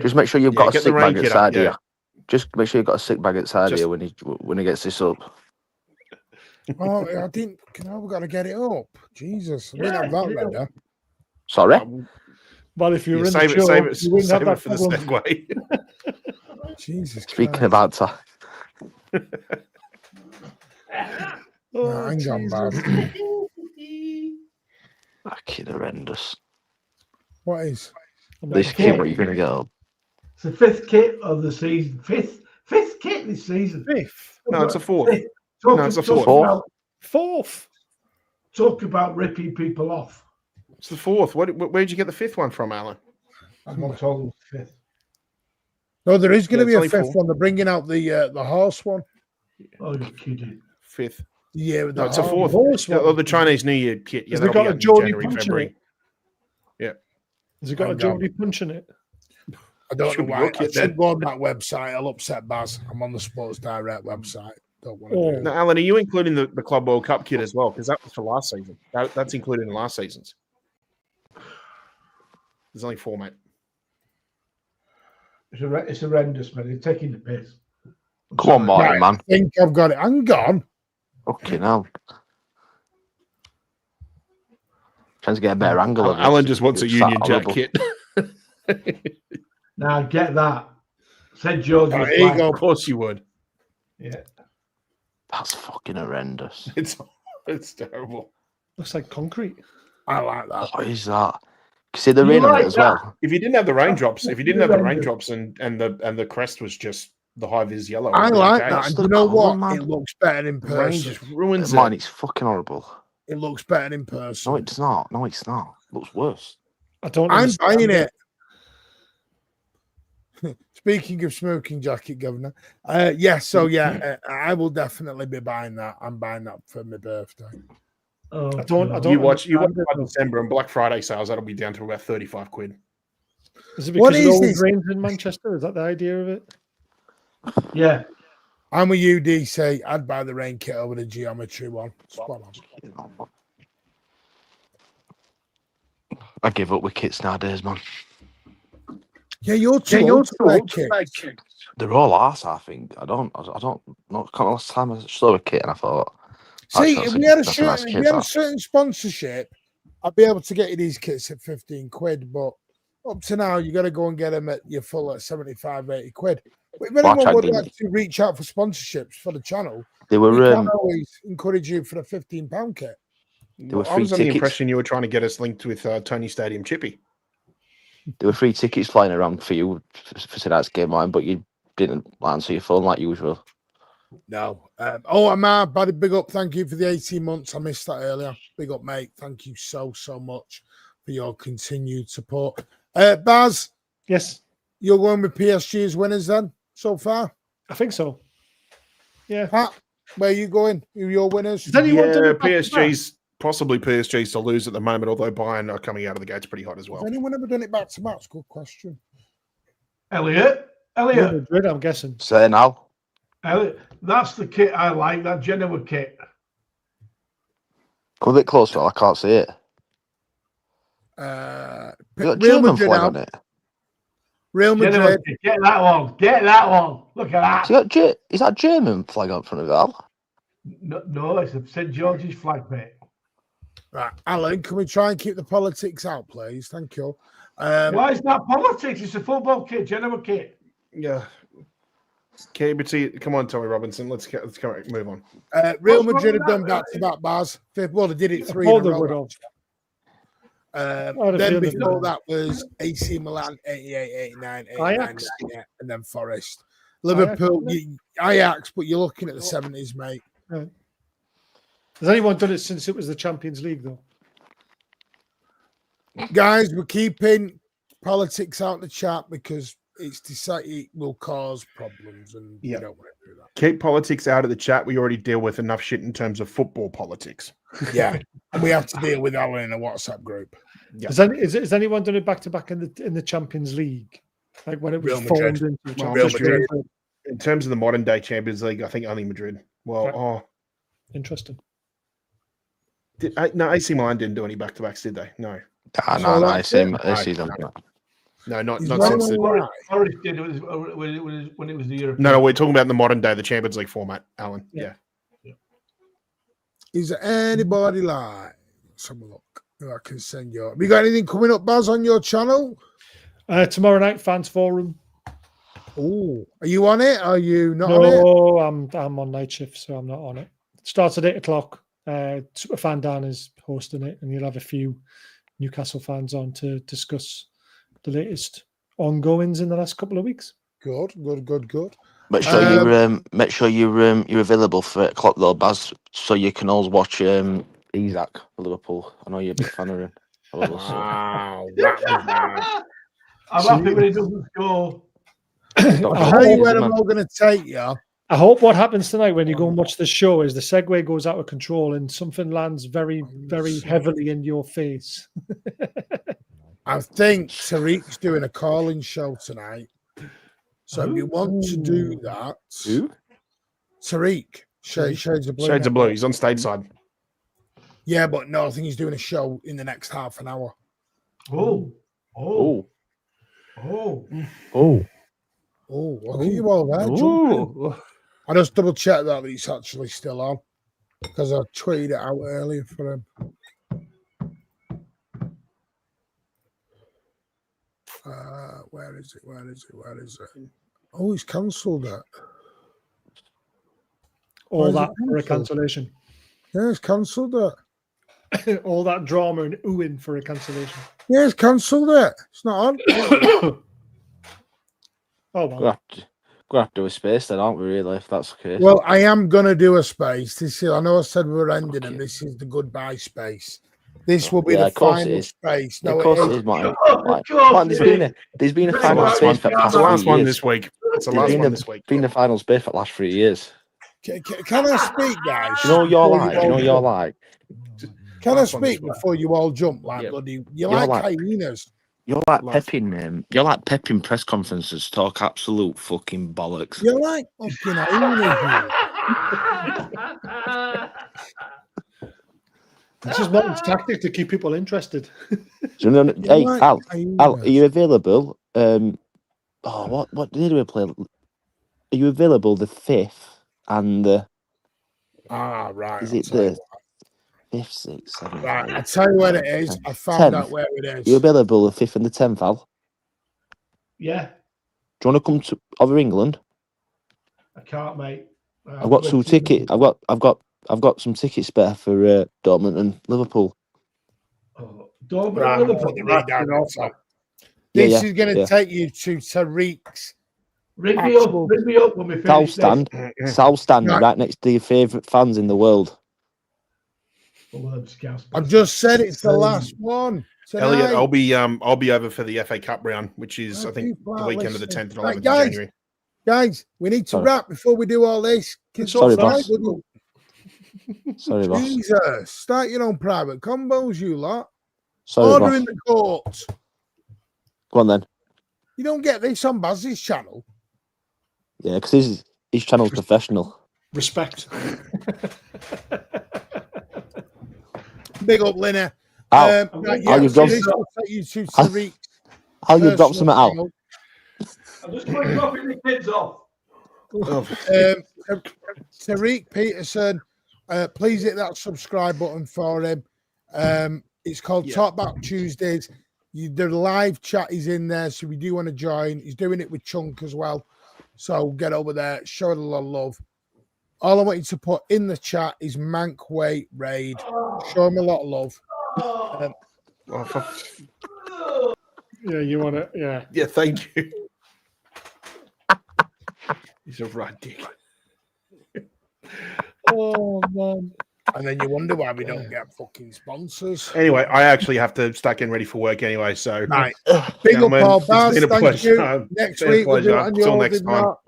Just make sure you've got a sick bag inside here. Just make sure you've got a sick bag inside here when he gets this up. Oh, I didn't. We've got to get it up. Jesus, I didn't have that ready. Sorry. Well, if you're in save the show, it, you wouldn't have that for the Segway. Jesus. Speaking about that. Hang on, man. Fucking horrendous. What is this kit? What are you going to get up? It's the 5th kit of the season. Fifth kit this season. 5th? No, it's a 4th. No, it's a 4th. 4th. Talk about ripping people off. It's the 4th. Where'd you get the 5th one from, Alan? I'm not told it's 5th. No, there is going to be a 5th one. They're bringing out the horse one. Oh, you're kidding. 5th. Yeah, no, it's a 4th. The Chinese New Year kit. Yeah, has it got a Geordie punch in it? Yeah. Has it got a Geordie punch in it? I don't know why. I should go on that website. I'll upset Baz. I'm on the Sports Direct website. Don't want to do now, Alan, are you including the Club World Cup kit as well? Because that was for last season. That's included in last season's. There's only 4, mate. It's horrendous, man. They're taking the piss. Come on, Martin, man. I think I've got it. Hang on. Fucking hell. Trying to get a better angle. Alan just wants a Union Jack kit. Now get that. Said George. Here you go. Of course you would. Yeah. That's fucking horrendous. It's terrible. Looks like concrete. I like that. What is that? See the rain on it as well. If you didn't have the raindrops, and the crest was just the high vis yellow. I like that. And you know what? It looks better in person. Rain just ruins it. Mine, it's fucking horrible. It looks better in person. No, it's not. No, it's not. It looks worse. I don't. I'm understand buying it. Speaking of smoking jacket, Governor. I will definitely be buying that. I'm buying that for my birthday. Oh, I don't. You watch understand by it. December and Black Friday sales, that'll be down to about 35 quid. Is it What because it is always this? rains in Manchester? Is that the idea of it? Yeah. I'm with you, DC. I'd buy the rain kit over the geometry one. Spot on. I give up with kits nowadays, man. Yeah, you're too old to wear kits. They're all arse, I think. I don't. Not can't last time I saw a kit and I thought. See, actually, if we had a that's certain, nice if kit, we had a that. certain sponsorship, I'd be able to get you these kits at 15 quid. But up to now, you got to go and get them at your full at 75, 80 quid. But if anyone would like to reach out for sponsorships for the channel, They were. we can always encourage you for a £15 kit. There were I free was under the tickets. impression you were trying to get us linked with Tony Stadium Chippy. There were free tickets flying around for you for tonight's game, man, but you didn't answer your phone like usual. No. Amar, buddy, big up. Thank you for the 18 months. I missed that earlier. Big up, mate. Thank you so much for your continued support. Baz, Yes, you're going with PSG as winners then so far? I think so. Yeah. Pat, where are you going? Who are your winners? Is anyone done it back to PSG's possibly PSG's to lose at the moment, although Bayern are coming out of the gates pretty hot as well. Has anyone ever done it back to back? Good question. Elliot. Real Madrid, I'm guessing. Say now. Elliot. That's the kit I like, that Genoa kit. Come a bit closer, I can't see it. Real German Madrid flag out. on it. Real Genoa Madrid. kit. Get that one. Get that one. Look at that. Is that German flag on front of it, Al? No, it's a St. George's flag, mate. Right, Alan, can we try and keep the politics out, please? Thank you. Why is that politics? It's a football kit, Genoa kit. Yeah. Come on, Tommy Robinson. Let's move on. Real What's Madrid wrong have done with back that, to back bars. Well, they did it 3 All in the a wood row. of. Then before that was AC Milan, 88, 89, 89, Ajax. 98, and then Forest. Liverpool, Ajax, but you're looking at the 70s, mate. Right. Has anyone done it since it was the Champions League, though? Guys, we're keeping politics out of the chat because it's decided it will cause problems, and we don't want to do that. Keep politics out of the chat. We already deal with enough shit in terms of football politics. Yeah, and we have to deal with that one in a WhatsApp group. Yeah. Has anyone done it back to back in the Champions League? Like when it was Real formed Madrid. into Well, Real Champions Madrid. League? In terms of the modern day Champions League, I think only Madrid. Well, Interesting. no, AC Milan didn't do any back to backs, did they? No, No, I see them. no, not Is since one the. right? Forest did it when it was the European. No, we're talking about the modern day, the Champions League format, Alan. Yeah. Is there anybody like? Let's have a look. Who I can send you. Have you got anything coming up, Baz, on your channel? Tomorrow night, Fans Forum. Oh, are you on it? Are you not on it? No, I'm on night shift, so I'm not on it. Starts at 8 o'clock. Superfan Dan is hosting it, and you'll have a few Newcastle fans on to discuss the latest ongoings in the last couple of weeks. Good. Make sure you're available for 8 o'clock though, Baz, so you can always watch Isaac for Liverpool. I know you're a big fan of him. Wow, that was bad. I'm happy when he doesn't score. I'll tell you where I'm all going to take you. I hope what happens tonight when you go and watch the show is the segue goes out of control and something lands very, very heavily in your face. I think Tariq's doing a calling show tonight. So if you want to do that, Who? Tariq, Shades of Blue. Shades of Blue. He's on stateside. Yeah, but no, I think he's doing a show in the next half an hour. Oh, look at you all there. Jumping. I just double check that he's actually still on because I tweeted it out earlier for him. Where is it? Oh, he's cancelled it. All that for a cancellation. Yeah, he's cancelled it. All that drama and oohing for a cancellation. Yeah, he's cancelled it. It's not on. Oh, well. We're gonna have to do a space then, aren't we? Really, if that's the case. Well, I am gonna do a space. This is, I know I said we were ending, and Okay. this is the goodbye space. This will be Yeah, the of course it final is. space. of No, course it it is. is, Martin. Of course Martin, it there's been a It's It's the final last space one. for the It's past the last 3 one years. this week. It's the There's last been one this week. been a final space for the last 3 years. Can I speak, guys? Do you know what you're before like? Do you all know what you're jump? like? Can I Last one this speak week. before you all jump like Yeah. bloody? You You're like like- hyenas? You're like Last- pepping, You're like pepping press conferences, talk absolute fucking bollocks. You're like fucking hyenas, you. This is Martin's tactic to keep people interested. Do you know, You're hey, like Al, hyenas. are you available? What day do we play? Are you available the 5th and the? Ah, right. Is I'll it tell you the 5th, 6th, 7th? what. Right, 8th, I'll tell you where 9th, it is. 10th? I found 10th? out where it Are you is. available the 5th and the 10th, Al? Yeah, Do you want to come to over England? I can't, mate. I've got some ticket. I've got some tickets spare for Dortmund and Liverpool. Don't Right, bring I'll Liverpool put the back read down in on offer. top. Yeah, This yeah, is going to yeah. take you to Tariq's. Ring me up. Actual- Ring me up when we finish South this. stand, South stand, Right. right next to your favourite fans in the world. Full of them scouts. I've just said it's the last one. Elliot, Tonight. I'll be over for the FA Cup round, which is Oh, I think people the aren't weekend of the listening. 10th and Right, 11th of guys. January. Guys, we need to Sorry. wrap before we do all this. Sorry, boss. Bloody- Sorry, boss. Jesus, start your own private combos, you lot. Sorry, Order boss. in the court. Go on then. You don't get this on Baz's channel. Yeah, because his channel's professional. Respect. Big up, Linna. Al, Right, Al, you've so dropped- this will take you to Tariq's Al, you've dropped personal something out. channel. I'm just going dropping the kids off. Tariq Peterson, please hit that subscribe button for him. It's called Yeah. Talk Back Tuesdays. The live chat is in there, so we do want to join. He's doing it with Chunk as well. So get over there, show it a lot of love. All I want you to put in the chat is Mankway Raid. Show him a lot of love. Yeah, you want to, yeah. Yeah, thank you. He's a right dick. Oh, man. And then you wonder why we don't get fucking sponsors. Anyway, I actually have to start getting ready for work anyway. So, Right. Big up, gentlemen, Paul it's Baz. been a Thank pleasure. you. Next Been a week, we'll do it pleasure. on Till yours. next If time. not,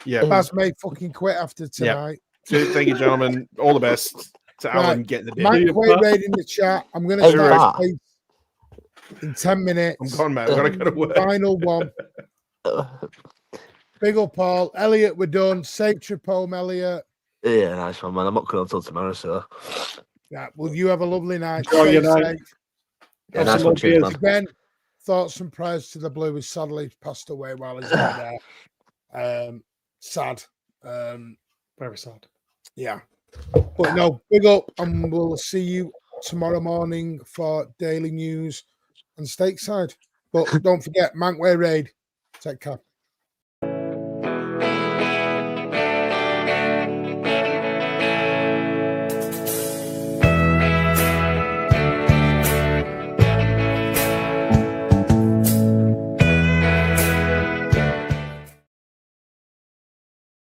yeah. Baz may fucking quit after tonight. Thank you, gentlemen. All the best to Alan getting the deal. Mankway Raid in the chat. I'm going to Hey, start Matt. in 10 minutes. I'm gone, man. I've got to go to work. Final one. Big up, Paul. Elliot, we're done. Safe trip home, Elliot. Yeah, nice one, man. I'm not coming until tomorrow, so. Yeah, well, you have a lovely night. Enjoy your Stay night. safe. Yeah, nice one, cheers, man. Again, thoughts and prayers to the Blue. He sadly passed away while he's over there. Sad. Very sad. Yeah. But no, big up, and we'll see you tomorrow morning for daily news and stateside. But don't forget, Mankway Raid. Take care.